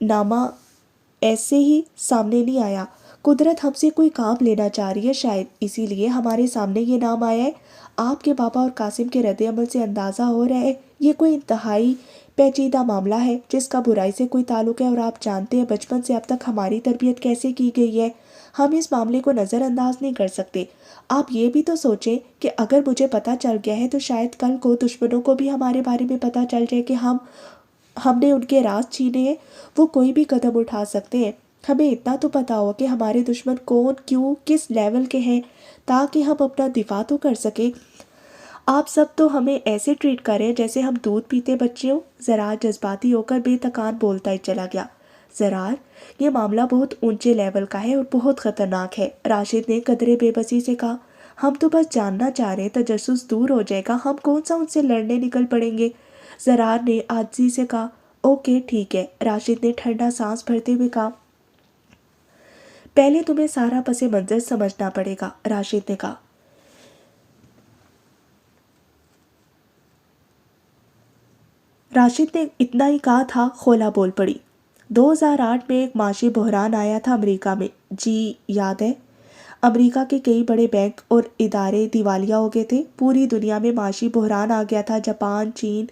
نامہ ایسے ہی سامنے نہیں آیا۔ قدرت ہم سے کوئی کام لینا چاہ رہی ہے شاید، اسی لیے ہمارے سامنے یہ نام آیا ہے۔ آپ کے پاپا اور قاسم کے رد عمل سے اندازہ ہو رہا ہے یہ کوئی انتہائی پیچیدہ معاملہ ہے جس کا برائی سے کوئی تعلق ہے، اور آپ جانتے ہیں بچپن سے اب تک ہماری تربیت کیسے کی گئی ہے، ہم اس معاملے کو نظر انداز نہیں کر سکتے۔ آپ یہ بھی تو سوچیں کہ اگر مجھے پتہ چل گیا ہے تو شاید کل کو دشمنوں کو بھی ہمارے بارے میں پتہ چل جائے کہ ہم نے ان کے راز چھینے ہیں، وہ کوئی بھی قدم اٹھا سکتے ہیں۔ ہمیں اتنا تو پتا ہو کہ ہمارے دشمن کون، کیوں، کس لیول کے ہیں، تاکہ ہم اپنا دفاع تو کر سکیں۔ آپ سب تو ہمیں ایسے ٹریٹ کریں جیسے ہم دودھ پیتے بچے ہوں۔ زرار جذباتی ہو کر بے تکان بولتا ہی چلا گیا۔ زرار، یہ معاملہ بہت اونچے لیول کا ہے اور بہت خطرناک ہے، راشد نے قدرے بے بسی سے کہا۔ ہم تو بس جاننا چاہ رہے ہیں، تجسس دور ہو جائے گا، ہم کون سا ان سے لڑنے نکل پڑیں گے۔ زرار نے عاجزی سے کہا۔ اوکے ٹھیک ہے، راشد نے ٹھنڈا سانس بھرتے ہوئے کہا۔ پہلے تمہیں سارا پس منظر سمجھنا پڑے گا، راشد نے کہا۔ راشد نے اتنا ہی کہا تھا، خولا بول پڑی۔ 2008 میں ایک معاشی بحران آیا تھا امریکہ میں، جی یاد ہے؟ امریکہ کے کئی بڑے بینک اور ادارے دیوالیہ ہو گئے تھے، پوری دنیا میں معاشی بحران آ گیا تھا، جاپان، چین،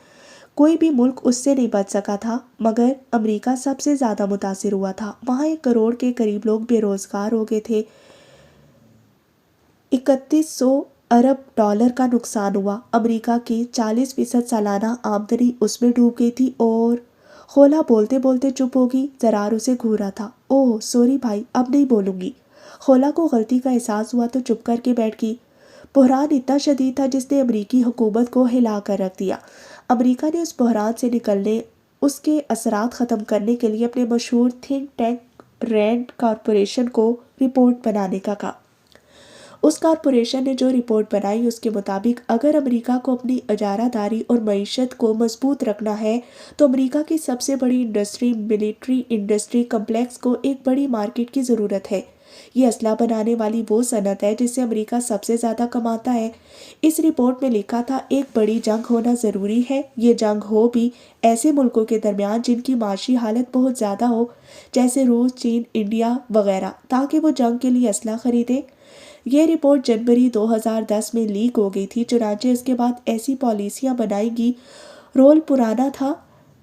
کوئی بھی ملک اس سے نہیں بچ سکا تھا، مگر امریکہ سب سے زیادہ متاثر ہوا تھا۔ وہاں 1 کروڑ کے قریب لوگ بے روزگار ہو گئے تھے، 3100 ارب ڈالر کا نقصان ہوا، امریکہ کی 40% سالانہ آمدنی اس میں ڈوب گئی تھی۔ اور خولا بولتے بولتے چپ ہوگی، زرار اسے گھورا تھا۔ اوہ سوری بھائی، اب نہیں بولوں گی۔ خولا کو غلطی کا احساس ہوا تو چپ کر کے بیٹھ گئی۔ بحران اتنا شدید تھا جس نے امریکی حکومت کو ہلا کر رکھ دیا۔ امریکہ نے اس بحران سے نکلنے، اس کے اثرات ختم کرنے کے لیے اپنے مشہور تھنک ٹینک رینڈ کارپوریشن کو رپورٹ بنانے کا کہا۔ اس کارپوریشن نے جو رپورٹ بنائی اس کے مطابق اگر امریکہ کو اپنی اجارہ داری اور معیشت کو مضبوط رکھنا ہے تو امریکہ کی سب سے بڑی انڈسٹری، ملٹری انڈسٹری کمپلیکس کو ایک بڑی مارکیٹ کی ضرورت ہے۔ یہ اسلحہ بنانے والی وہ صنعت ہے جس سے امریکہ سب سے زیادہ کماتا ہے۔ اس رپورٹ میں لکھا تھا ایک بڑی جنگ ہونا ضروری ہے، یہ جنگ ہو بھی ایسے ملکوں کے درمیان جن کی معاشی حالت بہت زیادہ ہو، جیسے روس، چین، انڈیا وغیرہ، تاکہ وہ جنگ کے لیے اسلحہ خریدیں۔ یہ رپورٹ جنوری 2010 میں لیک ہو گئی تھی، چنانچہ اس کے بعد ایسی پالیسیاں بنائی گی۔ رول پرانا تھا،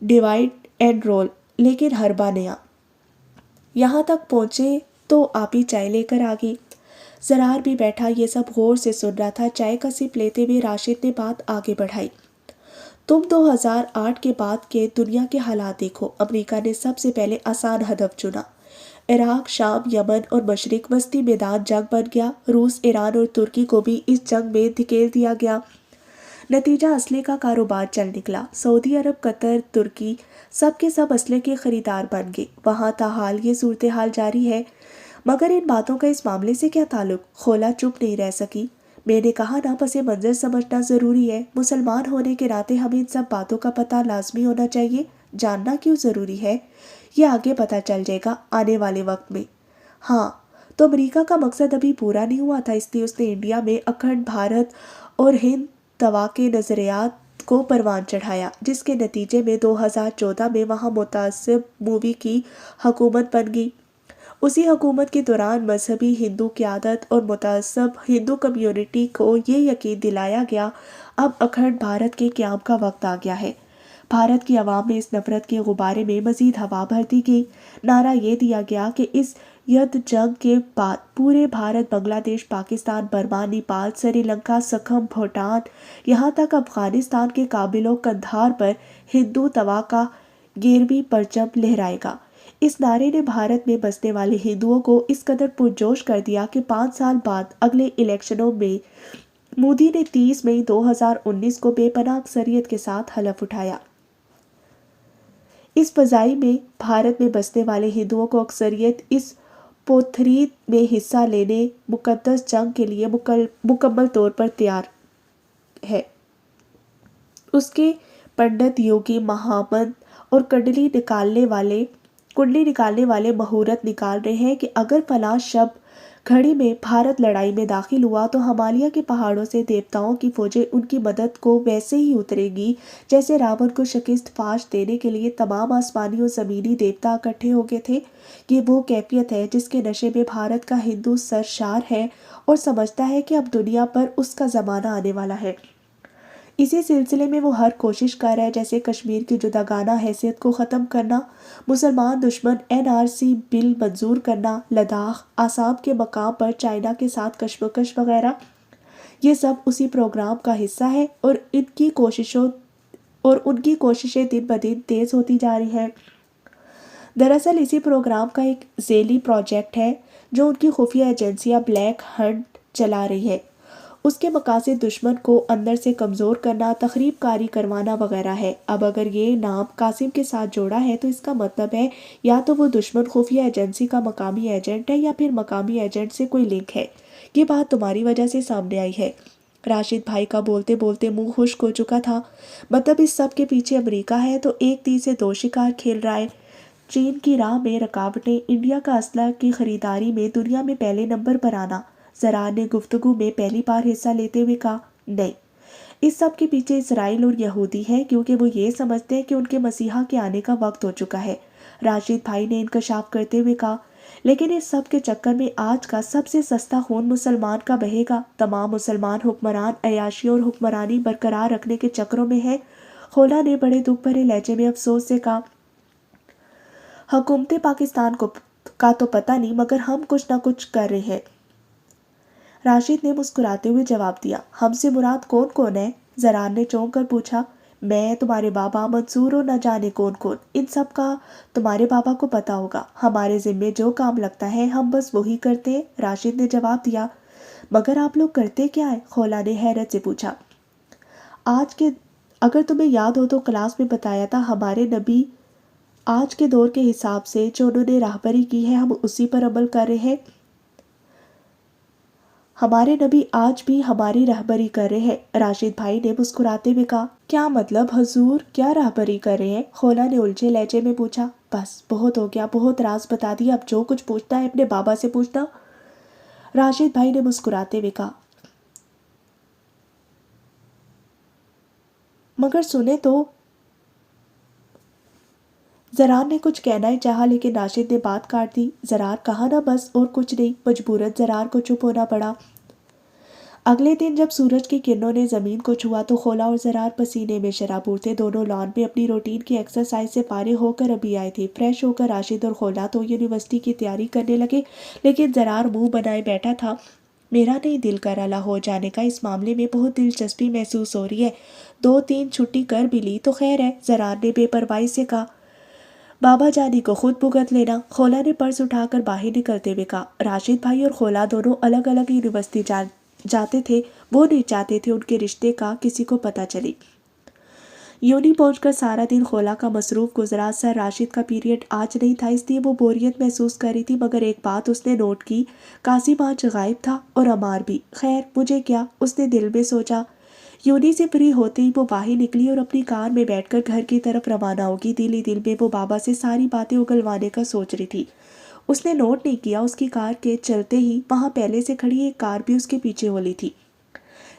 ڈیوائیڈ اینڈ رول، لیکن حربہ نیا۔ یہاں تک پہنچے تو آپ ہی چائے لے کر آ گئی۔ زرار بھی بیٹھا یہ سب غور سے سن رہا تھا۔ چائے کا سپ لیتے ہوئے راشد نے بات آگے بڑھائی۔ تم 2008 کے بعد کے دنیا کے حالات دیکھو، امریکہ نے سب سے پہلے آسان ہدف چنا۔ عراق، شام، یمن اور مشرق وسطی میدان جنگ بن گیا۔ روس، ایران اور ترکی کو بھی اس جنگ میں دھکیل دیا گیا۔ نتیجہ اسلحے کا کاروبار چل نکلا۔ سعودی عرب، قطر، ترکی سب کے سب اسلحے کے خریدار بن گئے۔ وہاں تاحال یہ صورتحال جاری ہے۔ مگر ان باتوں کا اس معاملے سے کیا تعلق؟ خولا چپ نہیں رہ سکی۔ میں نے کہا نا، پس منظر سمجھنا ضروری ہے۔ مسلمان ہونے کے ناطے ہمیں ان سب باتوں کا پتہ لازمی ہونا چاہیے۔ جاننا کیوں ضروری ہے؟ یہ آگے پتہ چل جائے گا آنے والے وقت میں۔ ہاں، تو امریکہ کا مقصد ابھی پورا نہیں ہوا تھا، اس لیے اس نے انڈیا میں اکھنڈ بھارت اور ہند توا کے نظریات کو پروان چڑھایا، جس کے نتیجے میں 2014 میں وہاں متعصب مووی کی حکومت بن گئی۔ اسی حکومت کے دوران مذہبی ہندو قیادت اور متعصب ہندو کمیونٹی کو یہ یقین دلایا گیا اب اکھنڈ بھارت کے قیام کا وقت آ گیا ہے۔ بھارت کی عوام میں اس نفرت کے غبارے میں مزید ہوا بھر دی گئی۔ نعرہ یہ دیا گیا کہ اس ید جنگ کے بعد پورے بھارت، بنگلہ دیش، پاکستان، برما، نیپال، سری لنکا، سکھم، بھوٹان، یہاں تک افغانستان کے کابل و قندھار پر ہندو توا کا گیروی پرچم لہرائے گا۔ اس نعرے نے بھارت میں بسنے والے ہندوؤں کو اس قدر پرجوش کر دیا کہ 5 سال بعد اگلے الیکشنوں میں مودی نے 30 مئی 2019 کو بے پناہ اکثریت کے ساتھ حلف اٹھایا۔ اس فضائی میں بھارت میں بسنے والے ہندوؤں کو اکثریت اس پوتھرید میں حصہ لینے مقدس جنگ کے لیے مکمل طور پر تیار ہے۔ اس کے پنڈت، یوگی، مہامنت اور کنڈلی نکالنے والے مہورت نکال رہے ہیں کہ اگر فلاں شب گھڑی میں بھارت لڑائی میں داخل ہوا تو ہمالیہ کے پہاڑوں سے دیوتاؤں کی فوجیں ان کی مدد کو ویسے ہی اترے گی جیسے راون کو شکست فاش دینے کے لیے تمام آسمانی اور زمینی دیوتا اکٹھے ہو گئے تھے۔ یہ وہ کیفیت ہے جس کے نشے میں بھارت کا ہندو سرشار ہے اور سمجھتا ہے کہ اب دنیا پر اس کا زمانہ آنے والا ہے۔ اسی سلسلے میں وہ ہر کوشش کر رہا ہے، جیسے کشمیر کی جداگانہ حیثیت کو ختم کرنا، مسلمان دشمن NRC بل منظور کرنا، لداخ، آسام کے مقام پر چائنا کے ساتھ کشمکش وغیرہ۔ یہ سب اسی پروگرام کا حصہ ہے اور ان کی کوششیں دن بدن تیز ہوتی جا رہی ہیں۔ دراصل اسی پروگرام کا ایک ذیلی پروجیکٹ ہے جو ان کی خفیہ ایجنسیاں بلیک ہنٹ چلا رہی ہے۔ اس کے مقاصد دشمن کو اندر سے کمزور کرنا، تخریب کاری کروانا وغیرہ ہے۔ اب اگر یہ نام قاسم کے ساتھ جوڑا ہے تو اس کا مطلب ہے یا تو وہ دشمن خفیہ ایجنسی کا مقامی ایجنٹ ہے یا پھر مقامی ایجنٹ سے کوئی لنک ہے۔ یہ بات تمہاری وجہ سے سامنے آئی ہے۔ راشد بھائی کا بولتے بولتے منہ خشک ہو چکا تھا۔ مطلب اس سب کے پیچھے امریکہ ہے تو ایک تیر سے دو شکار کھیل رہا ہے۔ چین کی راہ میں رکاوٹیں، انڈیا کا اسلحہ کی خریداری میں دنیا میں پہلے نمبر پر آنا۔ زرار نے گفتگو میں پہلی بار حصہ لیتے ہوئے کہا، نہیں، اس سب کے پیچھے اسرائیل اور یہودی ہے، کیونکہ وہ یہ سمجھتے ہیں کہ ان کے مسیحا کے آنے کا وقت ہو چکا ہے۔ راشد بھائی نے انکشاف کرتے ہوئے کہا، لیکن اس سب کے چکر میں آج کا سب سے سستا خون مسلمان کا بہے گا۔ تمام مسلمان حکمران عیاشی اور حکمرانی برقرار رکھنے کے چکروں میں ہے۔ خولا نے بڑے دکھ بھرے لہجے میں افسوس سے کہا، حکومت پاکستان کا تو پتہ نہیں، مگر ہم کچھ نہ کچھ کر رہے ہیں۔ راشد نے مسکراتے ہوئے جواب دیا، ہم سے مراد کون کون ہے؟ زرار نے چونک کر پوچھا، میں، تمہارے بابا، منصور اور نہ جانے کون کون۔ ان سب کا تمہارے بابا کو پتہ ہوگا۔ ہمارے ذمے جو کام لگتا ہے ہم بس وہی کرتے ہیں، راشد نے جواب دیا۔ مگر آپ لوگ کرتے کیا ہے؟ خولا نے حیرت سے پوچھا۔ اگر تمہیں یاد ہو تو کلاس میں بتایا تھا، ہمارے نبی آج کے دور کے حساب سے جو انہوں نے راہبری کی ہے ہم اسی پر عمل کر رہے ہیں۔ ہمارے نبی آج بھی ہماری رہبری کر رہے ہیں، راشد بھائی نے مسکراتے ہوئے کہا۔ کیا مطلب حضور کیا رہبری کر رہے ہیں؟ خولا نے الجھے لہجے میں پوچھا۔ بس بہت ہو گیا، بہت راز بتا دیا، اب جو کچھ پوچھنا ہے اپنے بابا سے پوچھنا، راشد بھائی نے مسکراتے ہوئے کہا۔ مگر سنے تو۔ زرار نے کچھ کہنا ہی چاہا لیکن راشد نے بات کاٹ دی۔ زرار کہا نا بس، اور کچھ نہیں، مجبوراً زرار کو چپ ہونا پڑا۔ اگلے دن جب سورج کی کرنوں نے زمین کو چھوا تو خولا اور زرار پسینے میں شرابور تھے۔ دونوں لان میں اپنی روٹین کی ایکسرسائز سے فارغ ہو کر ابھی آئے تھے۔ فریش ہو کر راشد اور خولا تو یونیورسٹی کی تیاری کرنے لگے، لیکن زرار منہ بنائے بیٹھا تھا۔ میرا نہیں دل کر رہا لاہور جانے کا، اس معاملے میں بہت دلچسپی محسوس ہو رہی ہے۔ 2-3 چھٹی کر بھی لی تو خیر ہے، زرار نے بے پرواہی سے کہا۔ بابا جانی کو خود بھگت لینا، خولا نے پرس اٹھا کر باہر نکلتے ہوئے کہا۔ راشد بھائی اور خولا دونوں الگ الگ یونیورسٹی جاتے تھے، وہ نہیں چاہتے تھے ان کے رشتے کا کسی کو پتہ چلے۔ یونی پہنچ کر سارا دن خولا کا مصروف گزرا۔ سر راشد کا پیریڈ آج نہیں تھا، اس لیے وہ بوریت محسوس کر رہی تھی، مگر ایک بات اس نے نوٹ کی، قاسم آج غائب تھا اور عمار بھی۔ خیر مجھے کیا، اس نے دل میں سوچا۔ یونی سے فری ہوتے ہی وہ باہر نکلی اور اپنی کار میں بیٹھ کر گھر کی طرف روانہ ہوگی۔ دل ہی دل میں وہ بابا سے ساری باتیں اگلوانے کا سوچ رہی تھی۔ اس نے نوٹ نہیں کیا، اس کی کار کے چلتے ہی وہاں پہلے سے کھڑی ایک کار بھی اس کے پیچھے ہو لی تھی۔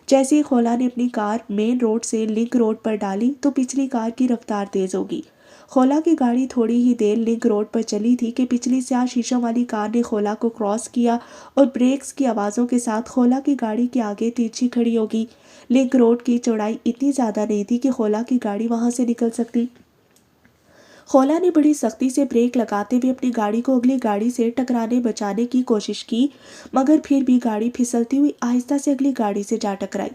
جیسے ہی خولا نے اپنی کار مین روڈ سے لنک روڈ پر ڈالی تو پچھلی کار کی رفتار تیز ہوگی۔ خولا کی گاڑی تھوڑی ہی دیر لنک روڈ پر چلی تھی کہ پچھلی سیاہ شیشوں والی کار نے خولا کو کراس کیا اور بریکس کی آوازوں کے ساتھ خولا کی گاڑی کے آگے ترچھی کھڑی ہوگی۔ لنک روڈ کی چوڑائی اتنی زیادہ نہیں تھی کہ خولا کی گاڑی وہاں سے نکل سکتی۔ خولا نے بڑی سختی سے بریک لگاتے ہوئے اپنی گاڑی کو اگلی گاڑی سے ٹکرانے بچانے کی کوشش کی، مگر پھر بھی گاڑی پھسلتی ہوئی آہستہ سے اگلی گاڑی سے جا ٹکرائی۔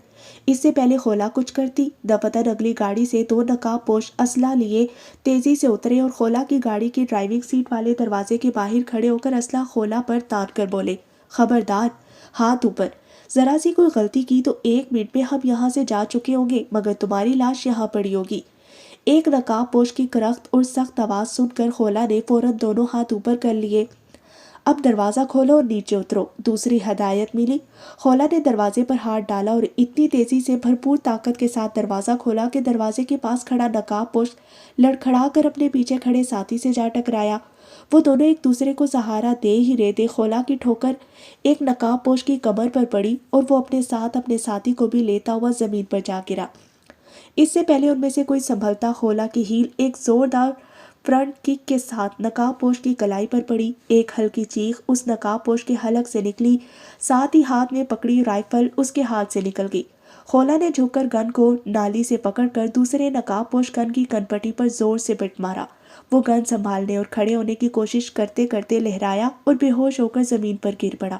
اس سے پہلے خولا کچھ کرتی، دفتر اگلی گاڑی سے 2 نقاب پوش اسلحہ لیے تیزی سے اترے اور خولا کی گاڑی کی ڈرائیونگ سیٹ والے دروازے کے باہر کھڑے ہو کر اسلحہ خولا پر تان کر بولے، خبردار، ہاتھ اوپر، ذرا سی کوئی غلطی کی تو 1 منٹ میں ہم یہاں سے جا چکے ہوں گے، مگر تمہاری لاش یہاں پڑی ہوگی۔ ایک نقاب پوش کی کرخت اور سخت آواز سن کر خولا نے فوراً دونوں ہاتھ اوپر کر لیے۔ اب دروازہ کھولو اور نیچے اترو، دوسری ہدایت ملی۔ خولا نے دروازے پر ہاتھ ڈالا اور اتنی تیزی سے بھرپور طاقت کے ساتھ دروازہ کھولا کہ دروازے کے پاس کھڑا نقاب پوش لڑکھڑا کر اپنے پیچھے کھڑے ساتھی سے جا ٹکرایا۔ وہ دونوں ایک دوسرے کو سہارا دے ہی رہے تھے، خولا کی ٹھوکر ایک نقاب پوش کی کمر پر پڑی اور وہ اپنے ساتھ اپنے ساتھی کو بھی لیتا ہوا زمین پر جا گرا۔ اس سے پہلے ان میں سے کوئی سنبھلتا خولا کی ہیل ایک زوردار فرنٹ کک کے ساتھ نقاب پوش کی کلائی پر پڑی۔ ایک ہلکی چیخ اس نقاب پوش کے حلق سے نکلی، ساتھ ہی ہاتھ میں پکڑی رائفل اس کے ہاتھ سے نکل گئی۔ خولا نے جھک کر گن کو نالی سے پکڑ کر دوسرے نقاب پوش گن کی کنپٹی پر زور سے پٹ مارا۔ وہ گن سنبھالنے اور کھڑے ہونے کی کوشش کرتے کرتے لہرایا اور بے ہوش ہو کر زمین پر گر پڑا۔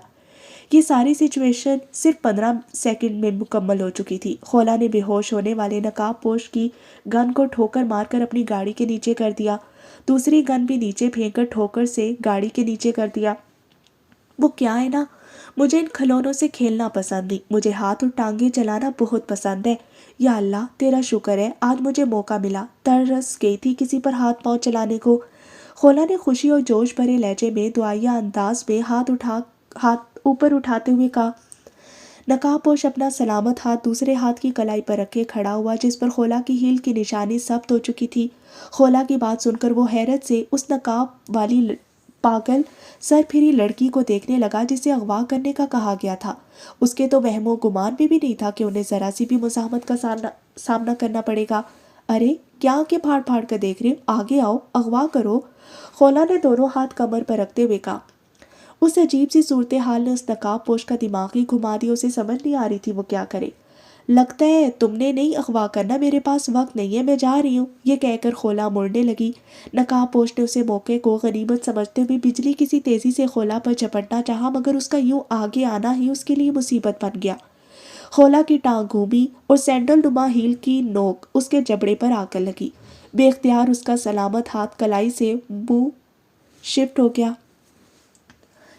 یہ ساری سچویشن صرف 15 سیکنڈ میں مکمل ہو چکی تھی۔ خولا نے بے ہوش ہونے والے نقاب پوش کی گن کو ٹھوکر مار کر اپنی گاڑی کے نیچے کر دیا، دوسری گن بھی نیچے پھینک کر ٹھوکر سے گاڑی کے نیچے کر دیا۔ وہ کیا ہے نا، مجھے ان کھلونوں سے کھیلنا پسند نہیں، مجھے ہاتھ اور ٹانگیں چلانا بہت پسند ہے۔ یا اللہ تیرا شکر ہے آج مجھے موقع ملا، ترس گئی تھی کسی پر ہاتھ پاؤں چلانے کو۔ خولا نے خوشی اور جوش بھرے لہجے میں دعائیہ انداز میں ہاتھ اوپر اٹھاتے ہوئے کہا۔ نقاب پوش اپنا سلامت ہاتھ دوسرے ہاتھ کی کلائی پر رکھے کھڑا ہوا، جس پر خولا کی ہیل کی نشانی ثبت ہو چکی تھی۔ خولا کی بات سن کر وہ حیرت سے اس نقاب والی پاگل سر پھری لڑکی کو دیکھنے لگا جسے اغوا کرنے کا کہا گیا تھا۔ اس کے تو وہم و گمان بھی نہیں تھا کہ انہیں ذرا سی بھی مزاحمت کا سامنا کرنا پڑے گا۔ ارے کیا آنکھیں پھاڑ پھاڑ کر دیکھ رہے، آگے آؤ، اغوا کرو، خولا نے دونوں ہاتھ کمر پر رکھتے ہوئے کہا۔ اس عجیب سی صورتحال نے اس نقاب پوش کا دماغ ہی گھما دیا، اسے سمجھ نہیں آ رہی تھی وہ کیا کرے۔ لگتا ہے تم نے نہیں اغوا کرنا، میرے پاس وقت نہیں ہے، میں جا رہی ہوں، یہ کہہ کر خولا مڑنے لگی۔ نقاب پوش نے اسے موقع کو غنیمت سمجھتے ہوئے بجلی کسی تیزی سے خولا پر جھپٹنا چاہا، مگر اس کا یوں آگے آنا ہی اس کے لیے مصیبت بن گیا۔ خولا کی ٹانگ گھومی اور سینڈل نما ہیل کی نوک اس کے جبڑے پر آ کر لگی۔ بے اختیار اس کا سلامت ہاتھ کلائی سے منہ شفٹ ہو گیا۔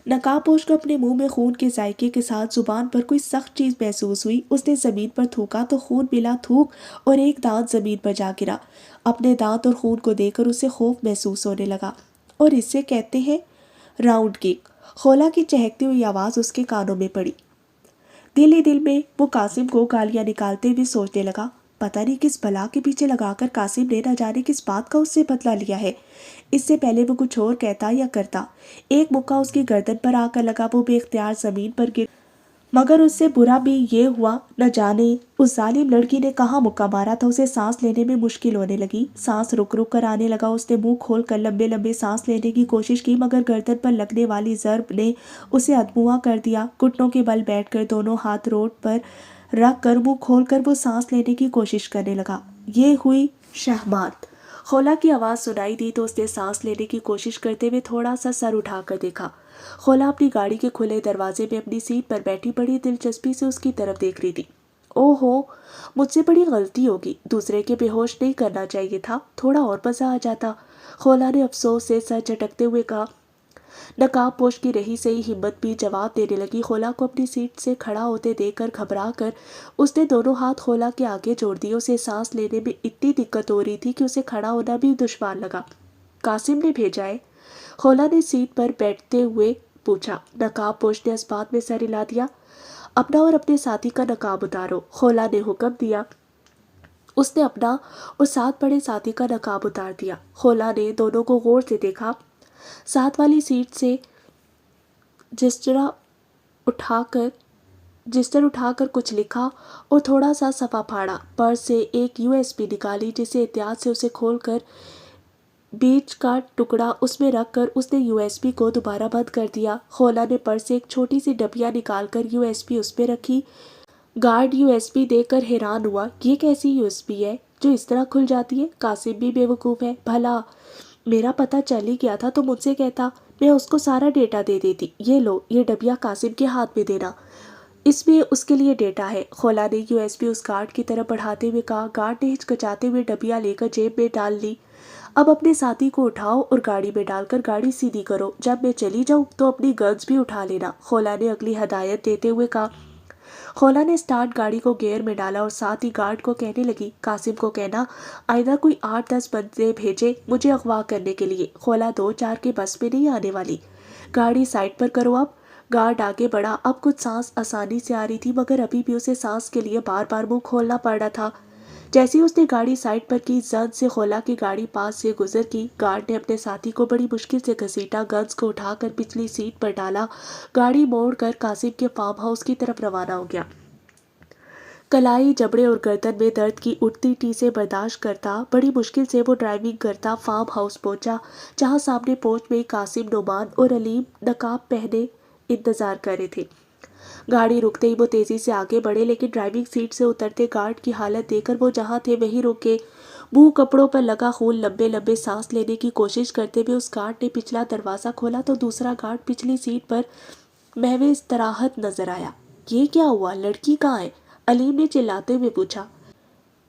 نقاب پوش کو اپنے منہ میں خون کے ذائقے کے ساتھ زبان پر کوئی سخت چیز محسوس ہوئی۔ اس نے زمین پر تھوکا تو خون ملا تھوک اور ایک دانت زمین پر جا گرا۔ اپنے دانت اور خون کو دیکھ کر اسے خوف محسوس ہونے لگا۔ اور اسے کہتے ہیں راؤنڈ کک، خولا کی چہکتی ہوئی آواز اس کے کانوں میں پڑی۔ دل ہی دل میں وہ قاسم کو گالیاں نکالتے ہوئے سوچنے لگا، پتہ نہیں کس بلا کے پیچھے لگا کر قاسم نے نہ جانے کس بات کا اس سے بدلہ لیا ہے۔ اس سے پہلے وہ کچھ اور کہتا یا کرتا۔ ایک مکہ اس کی گردن پر آ کر لگا، وہ بے اختیار زمین پر گر، مگر اس سے برا بھی یہ ہوا نہ جانے اس ظالم لڑکی نے کہاں مکہ مارا تھا۔ اسے سانس لینے میں مشکل ہونے لگی، سانس رک رک کر آنے لگا۔ اس نے منہ کھول کر لمبے لمبے سانس لینے کی کوشش کی، مگر گردن پر لگنے والی ضرب نے اسے ادموا کر دیا۔ گھٹنوں کے بل بیٹھ کر دونوں ہاتھ روڈ پر رکھ کر منہ کھول کر وہ سانس لینے کی کوشش کرنے لگا۔ یہ ہوئی شہمات۔ خولا کی آواز سنائی دی تو اس نے سانس لینے کی کوشش کرتے ہوئے تھوڑا سا سر اٹھا کر دیکھا۔ خولا اپنی گاڑی کے کھلے دروازے میں اپنی سیٹ پر بیٹھی بڑی دلچسپی سے اس کی طرف دیکھ رہی تھی۔ او ہو، مجھ سے بڑی غلطی ہوگی، دوسرے کے بے ہوش نہیں کرنا چاہیے تھا، تھوڑا اور مزہ آ جاتا، خولا نے افسوس سے سر جھٹکتے ہوئے کہا۔ نقاب پوش کی رہی سہی ہمت بھی جواب دینے لگی۔ خولا کو اپنی سیٹ سے کھڑا ہوتے دیکھ کر گھبرا کر اس نے دونوں ہاتھ خولا کے آگے جوڑ دیے۔ اسے سانس لینے میں اتنی دقت ہو رہی تھی کہ اسے کھڑا ہونا بھی دشوار لگا۔ قاسم نے بھیجا ہے؟ خولا نے سیٹ پر بیٹھتے ہوئے پوچھا۔ نقاب پوش نے اس بات میں سر ہلا دیا۔ اپنا اور اپنے ساتھی کا نقاب اتارو، خولا نے حکم دیا۔ اس نے اپنا اور ساتھ پڑے ساتھی کا نقاب اتار دیا۔ خولا نے دونوں کو غور سے دیکھا، ساتھ والی سیٹ سے رجسٹر اٹھا کر کچھ لکھا اور تھوڑا سا صفحہ پھاڑا۔ پرس سے ایک USB نکالی، جسے احتیاط سے اسے کھول کر بیچ کا ٹکڑا اس میں رکھ کر اس نے USB کو دوبارہ بند کر دیا۔ خولا نے پرس سے ایک چھوٹی سی ڈبیا نکال کر USB اس پہ رکھی۔ گارڈ USB دیکھ کر حیران ہوا، یہ کیسی USB ہے جو اس طرح کھل جاتی ہے؟ قاسم بھی بے وقوف ہے، بھلا میرا پتہ چل ہی گیا تھا تو مجھ سے کہتا، میں اس کو سارا ڈیٹا دے دیتی۔ یہ لو، یہ ڈبیا قاسم کے ہاتھ میں دینا، اس میں اس کے لیے ڈیٹا ہے۔ خولا نے USB اس گارڈ کی طرف بڑھاتے ہوئے کہا۔ گارڈ نے ہچکچاتے ہوئے ڈبیا لے کر جیب میں ڈال لی۔ اب اپنے ساتھی کو اٹھاؤ اور گاڑی میں ڈال کر گاڑی سیدھی کرو، جب میں چلی جاؤں تو اپنی گنز بھی اٹھا لینا، خولا نے اگلی ہدایت دیتے ہوئے کہا۔ خولا نے سٹارٹ گاڑی کو گیئر میں ڈالا اور ساتھ ہی گارڈ کو کہنے لگی، قاسم کو کہنا آئندہ کوئی 8-10 بندے بھیجے مجھے اغوا کرنے کے لیے، خولا 2-4 کے بس میں نہیں آنے والی، گاڑی سائڈ پر کرو اب۔ گارڈ آگے بڑھا، اب کچھ سانس آسانی سے آ رہی تھی، مگر ابھی بھی اسے سانس کے لیے بار بار منہ کھولنا پڑ رہا تھا۔ جیسے ہی اس نے گاڑی سائڈ پر کی، زن سے خولا کی گاڑی پاس سے گزر کی۔ گارڈ نے اپنے ساتھی کو بڑی مشکل سے گھسیٹا، گنز کو اٹھا کر پچھلی سیٹ پر ڈالا، گاڑی موڑ کر قاسم کے فارم ہاؤس کی طرف روانہ ہو گیا۔ کلائی، جبڑے اور گردن میں درد کی اٹھتی ٹیسیں برداشت کرتا بڑی مشکل سے وہ ڈرائیونگ کرتا فارم ہاؤس پہنچا، جہاں سامنے پہنچ میں قاسم، نعمان اور علیم نقاب پہنے انتظار کر رہے تھے۔ گاڑی رکتے ہی وہ تیزی سے آگے بڑھے، لیکن ڈرائیونگ سیٹ سے اترتے گارڈ کی حالت دیکھ کر وہ جہاں تھے وہیں رک گئے۔ منہ کپڑوں پر لگا خون لمبے لمبے سانس لینے کی کوشش کرتے ہوئے اس گارڈ نے پچھلا دروازہ کھولا تو دوسرا گارڈ پچھلی سیٹ پر محو استراحت نظر آیا۔ یہ کیا ہوا؟ لڑکی کہاں ہے؟ علیم نے چلاتے ہوئے پوچھا۔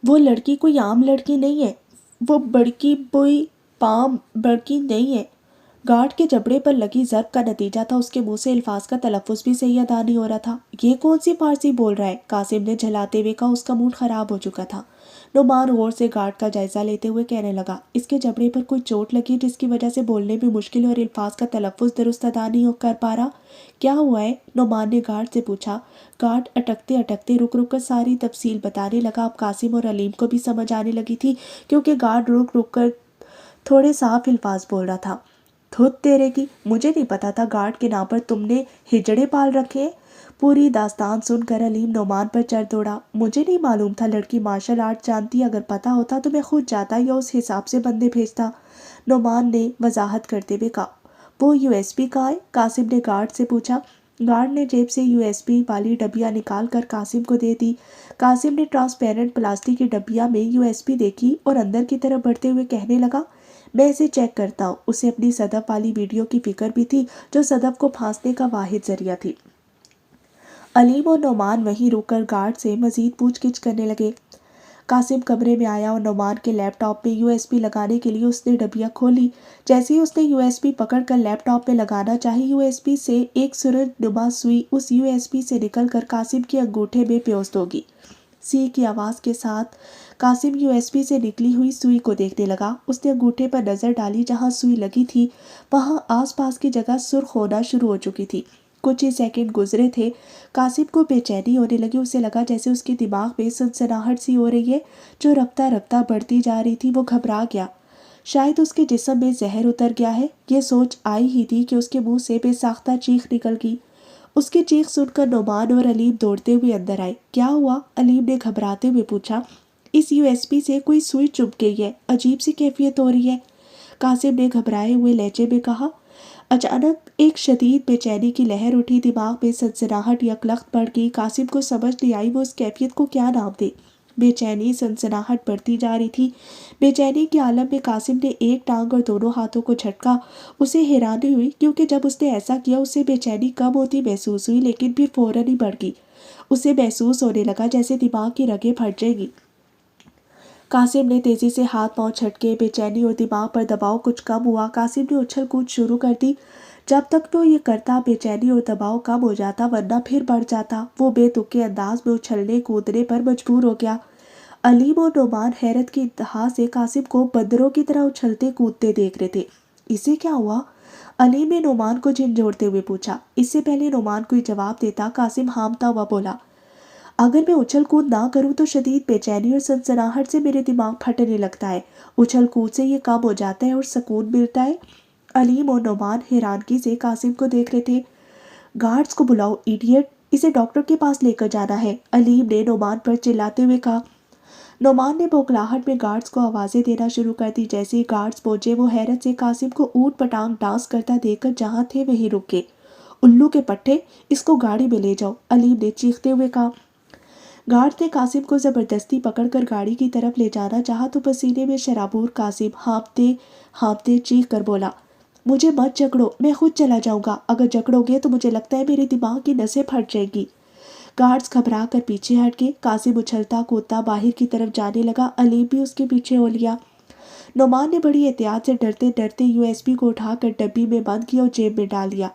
وہ لڑکی کوئی عام لڑکی نہیں ہے، وہ بڑکی بوئی پام بڑکی نہیں ہے۔ گارڈ کے جبڑے پر لگی ضرب کا نتیجہ تھا اس کے منہ سے الفاظ کا تلفظ بھی صحیح ادا نہیں ہو رہا تھا۔ یہ کون سی فارسی بول رہا ہے؟ قاسم نے جھلاتے ہوئے کہا۔ اس کا موڈ خراب ہو چکا تھا۔ نعمان غور سے گارڈ کا جائزہ لیتے ہوئے کہنے لگا، اس کے جبڑے پر کوئی چوٹ لگی جس کی وجہ سے بولنے میں مشکل اور الفاظ کا تلفظ درست ادا نہیں کر پا رہا؟ کیا ہوا ہے؟ نعمان نے گارڈ سے پوچھا۔ گارڈ اٹکتے اٹکتے رک رک کر ساری تفصیل بتانے لگا۔ اب قاسم اور علیم کو بھی سمجھ آنے لگی تھی، کیونکہ گارڈ رک رک کر تھوڑے صاف الفاظ بول رہا تھا۔ دھت تیرے کی، مجھے نہیں پتا تھا گارڈ کے نام پر تم نے ہجڑے پال رکھے ہیں۔ پوری داستان سن کر علیم نعمان پر چڑھ دوڑا۔ مجھے نہیں معلوم تھا لڑکی مارشل آرٹ جانتی، اگر پتا ہوتا تو میں خود جاتا یا اس حساب سے بندے بھیجتا، نعمان نے وضاحت کرتے ہوئے کہا۔ وہ یو ایس پی کہاں ہے؟ قاسم نے گارڈ سے پوچھا۔ گارڈ نے جیب سے یو ایس پی والی ڈبیا نکال کر قاسم کو دے دی۔ قاسم نے ٹرانسپیرنٹ پلاسٹک کی ڈبیا میں یو ایس پی دیکھی اور اندر کی طرف بڑھتے ہوئے کہنے لگا، میں اسے چیک کرتا ہوں۔ اسے اپنی صدف والی ویڈیو کی فکر بھی تھی جو صدف کو پھانسنے کا واحد ذریعہ تھی۔ علیم اور نعمان وہیں رک کر گارڈ سے مزید پوچھ گچھ کرنے لگے۔ قاسم کمرے میں آیا اور نعمان کے لیپ ٹاپ میں یو ایس پی لگانے کے لیے اس نے ڈبیا کھولی۔ جیسے ہی اس نے یو ایس پی پکڑ کر لیپ ٹاپ میں لگانا چاہی، یو ایس پی سے ایک سورج نما سوئی اس یو ایس پی سے نکل کر قاسم کے انگوٹھے میں پیوست ہوگی۔ سی کی آواز کے ساتھ قاسم یو ایس پی سے نکلی ہوئی سوئی کو دیکھنے لگا۔ اس نے انگوٹھے پر نظر ڈالی، جہاں سوئی لگی تھی وہاں آس پاس کی جگہ سرخ ہونا شروع ہو چکی تھی۔ کچھ ہی سیکنڈ گزرے تھے، قاسم کو بے چینی ہونے لگی۔ اسے لگا جیسے اس کے دماغ میں سنسناہٹ سی ہو رہی ہے جو رفتہ رفتہ بڑھتی جا رہی تھی۔ وہ گھبرا گیا، شاید اس کے جسم میں زہر اتر گیا ہے۔ یہ سوچ آئی ہی تھی کہ اس کے منہ سے بے ساختہ چیخ نکل گئی۔ اس کی چیخ سن کر نعمان اور علیم دوڑتے ہوئے اندر آئے۔ کیا ہوا؟ علیم نے گھبراتے ہوئے پوچھا۔ اس یو ایس پی سے کوئی سوئی چبھ گئی ہے، عجیب سی کیفیت ہو رہی ہے، قاسم نے گھبرائے ہوئے لہجے میں کہا۔ اچانک ایک شدید بے چینی کی لہر اٹھی، دماغ میں سنسناہٹ یکلخت بڑھ گئی۔ قاسم کو سمجھ نہیں آئی وہ اس کیفیت کو کیا نام دے۔ بے چینی، سنسناہٹ بڑھتی جا رہی تھی۔ بے چینی کے عالم میں قاسم نے ایک ٹانگ اور دونوں ہاتھوں کو جھٹکا۔ اسے حیرانی ہوئی، کیونکہ جب اس نے ایسا کیا اسے بے چینی کم ہوتی محسوس ہوئی، لیکن پھر فوراً ہی بڑھ گئی۔ اسے محسوس ہونے لگا جیسے دماغ کی رگیں پھٹ جائیں گی۔ قاسم نے تیزی سے ہاتھ پاؤں جھٹکے، بے چینی اور دماغ پر دباؤ کچھ کم ہوا۔ قاسم نے اچھل کود شروع کر دی۔ جب تک وہ یہ کرتا بے چینی اور دباؤ کم ہو جاتا، ورنہ پھر بڑھ جاتا۔ وہ بے تکے انداز میں اچھلنے کودنے پر مجبور ہو گیا۔ علیم اور نعمان حیرت کی انتہا سے قاسم کو بندروں کی طرح اچھلتے کودتے دیکھ رہے تھے۔ اسے کیا ہوا؟ علیم نے نعمان کو جھنجھوڑتے ہوئے پوچھا۔ اس سے پہلے نعمان کوئی جواب دیتا، قاسم ہامتا ہوا بولا، اگر میں اچھل کود نہ کروں تو شدید بے چینی اور سنسناہٹ سے میرے دماغ پھٹنے لگتا ہے، اچھل کود سے یہ کم ہو جاتا ہے اور سکون ملتا ہے۔ علیم اور نعمان حیرانگی سے قاسم کو دیکھ رہے تھے۔ گارڈز کو بلاؤ ایڈیٹ، اسے ڈاکٹر کے پاس لے کر جانا ہے، علیم نے نعمان پر چلاتے ہوئے کہا۔ نعمان نے بوکھلاہٹ میں گارڈز کو آوازیں دینا شروع کر دی۔ جیسے ہی گارڈز پہنچے وہ حیرت سے قاسم کو اونٹ پٹانگ ڈانس کرتا دیکھ کر جہاں تھے وہیں رک گئے۔ الو کے پٹھے، اس کو گاڑی میں لے جاؤ، علیم نے چیختے ہوئے کہا۔ گارڈ نے قاسم کو زبردستی پکڑ کر گاڑی کی طرف لے جانا چاہا تو پسینے میں شرابور قاسم ہانپتے ہانپتے چیخ کر بولا، مجھے مت جکڑو، میں خود چلا جاؤں گا، اگر جکڑو گے تو مجھے لگتا ہے میرے دماغ کی نسیں پھٹ جائیں گی۔ گارڈز گھبرا کر پیچھے ہٹ گئے۔ قاسم اچھلتا کودتا باہر کی طرف جانے لگا، علیم بھی اس کے پیچھے ہو لیا۔ نعمان نے بڑی احتیاط سے ڈرتے ڈرتے یو ایس پی کو اٹھا کر ڈبی میں بند کیا اور جیب میں ڈال لیا۔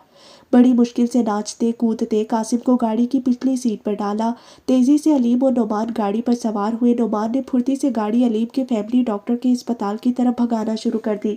بڑی مشکل سے ناچتے کودتے قاسم کو گاڑی کی پچھلی سیٹ پر ڈالا۔ تیزی سے علیم اور نعمان گاڑی پر سوار ہوئے۔ نعمان نے پھرتی سے گاڑی علیم کے فیملی ڈاکٹر کے ہسپتال کی طرف بھگانا شروع کر دی۔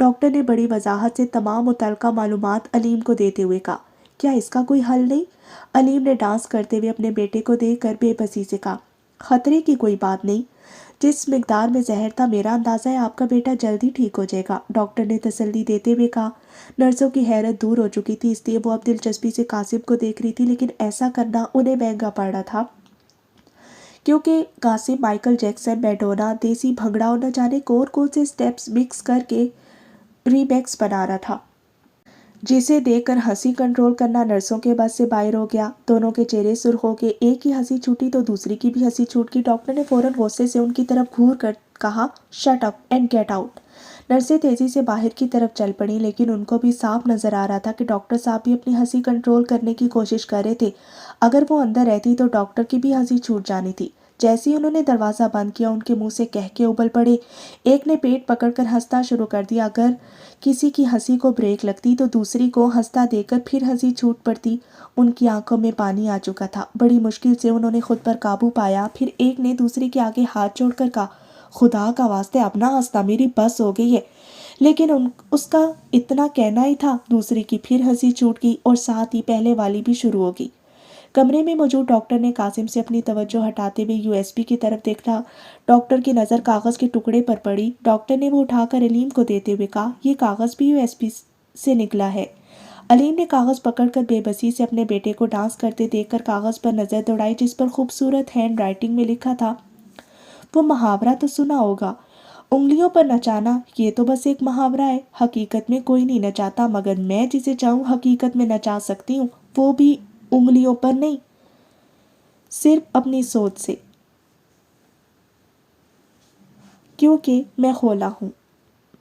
ڈاکٹر نے بڑی وضاحت سے تمام متعلقہ معلومات علیم کو دیتے ہوئے کہا۔ کیا اس کا کوئی حل نہیں؟ علیم نے ڈانس کرتے ہوئے اپنے بیٹے کو دیکھ کر بے بسی سے کہا۔ خطرے کی کوئی بات نہیں، جس مقدار میں زہر تھا میرا اندازہ ہے آپ کا بیٹا جلدی ٹھیک ہو جائے گا، ڈاکٹر نے تسلی دیتے ہوئے کہا۔ نرسوں کی حیرت دور ہو چکی تھی، اس لیے وہ اب دلچسپی سے قاسم کو دیکھ رہی تھی، لیکن ایسا کرنا انہیں مہنگا پڑ رہا تھا کیونکہ قاسم مائیکل جیکسن، میڈونا، دیسی بھنگڑا اور نہ جانے کون سے سٹیپس مکس کر کے ریمیکس بنا رہا تھا، جسے دیکھ کر ہنسی کنٹرول کرنا نرسوں کے بس سے باہر ہو گیا۔ دونوں کے چہرے سرخ ہو کے ایک ہی ہنسی چھوٹی تو دوسری کی بھی ہنسی چھوٹ گئی۔ ڈاکٹر نے فوراً غصے سے ان کی طرف گھور کر کہا، shut up and get out. نرسیں تیزی سے باہر کی طرف چل پڑیں، لیکن ان کو بھی صاف نظر آ رہا تھا کہ ڈاکٹر صاحب بھی اپنی ہنسی کنٹرول کرنے کی کوشش کر رہے تھے۔ اگر وہ اندر رہتی تو ڈاکٹر کی بھی ہنسی چھوٹ جانی تھی۔ جیسے ہی انہوں نے دروازہ بند کیا، ان کے منہ سے کہکے ابل پڑے۔ ایک نے پیٹ پکڑ کر ہنسنا شروع کر دیا۔ اگر کسی کی ہنسی کو بریک لگتی تو دوسری کو ہنستا دیکھ کر پھر ہنسی چھوٹ پڑتی۔ ان کی آنکھوں میں پانی آ چکا تھا۔ بڑی مشکل سے انہوں نے خود پر قابو پایا۔ پھر ایک نے دوسری کے آگے ہاتھ جوڑ کر کہا، خدا کا واسطے اب نہ ہنسنا، میری بس ہو گئی ہے۔ لیکن اس کا اتنا کہنا ہی تھا، دوسری کی پھر ہنسی چھوٹ گئی اور ساتھ ہی پہلے والی بھی شروع ہو گئی۔ کمرے میں موجود ڈاکٹر نے قاسم سے اپنی توجہ ہٹاتے ہوئے یو ایس بی کی طرف دیکھا۔ ڈاکٹر کی نظر کاغذ کے ٹکڑے پر پڑی۔ ڈاکٹر نے وہ اٹھا کر علیم کو دیتے ہوئے کہا، یہ کاغذ بھی یو ایس بی سے نکلا ہے۔ علیم نے کاغذ پکڑ کر بے بسی سے اپنے بیٹے کو ڈانس کرتے دیکھ کر کاغذ پر نظر دوڑائی، جس پر خوبصورت ہینڈ رائٹنگ میں لکھا تھا۔ وہ محاورہ تو سنا ہوگا، انگلیوں پر نچانا، یہ تو بس ایک محاورہ ہے، حقیقت میں کوئی نہیں نچاتا، مگر میں جسے چاہوں حقیقت میں نچا سکتی ہوں، وہ بھی انگلیوں پر نہیں، صرف اپنی سوچ سے، کیونکہ میں خولا ہوں۔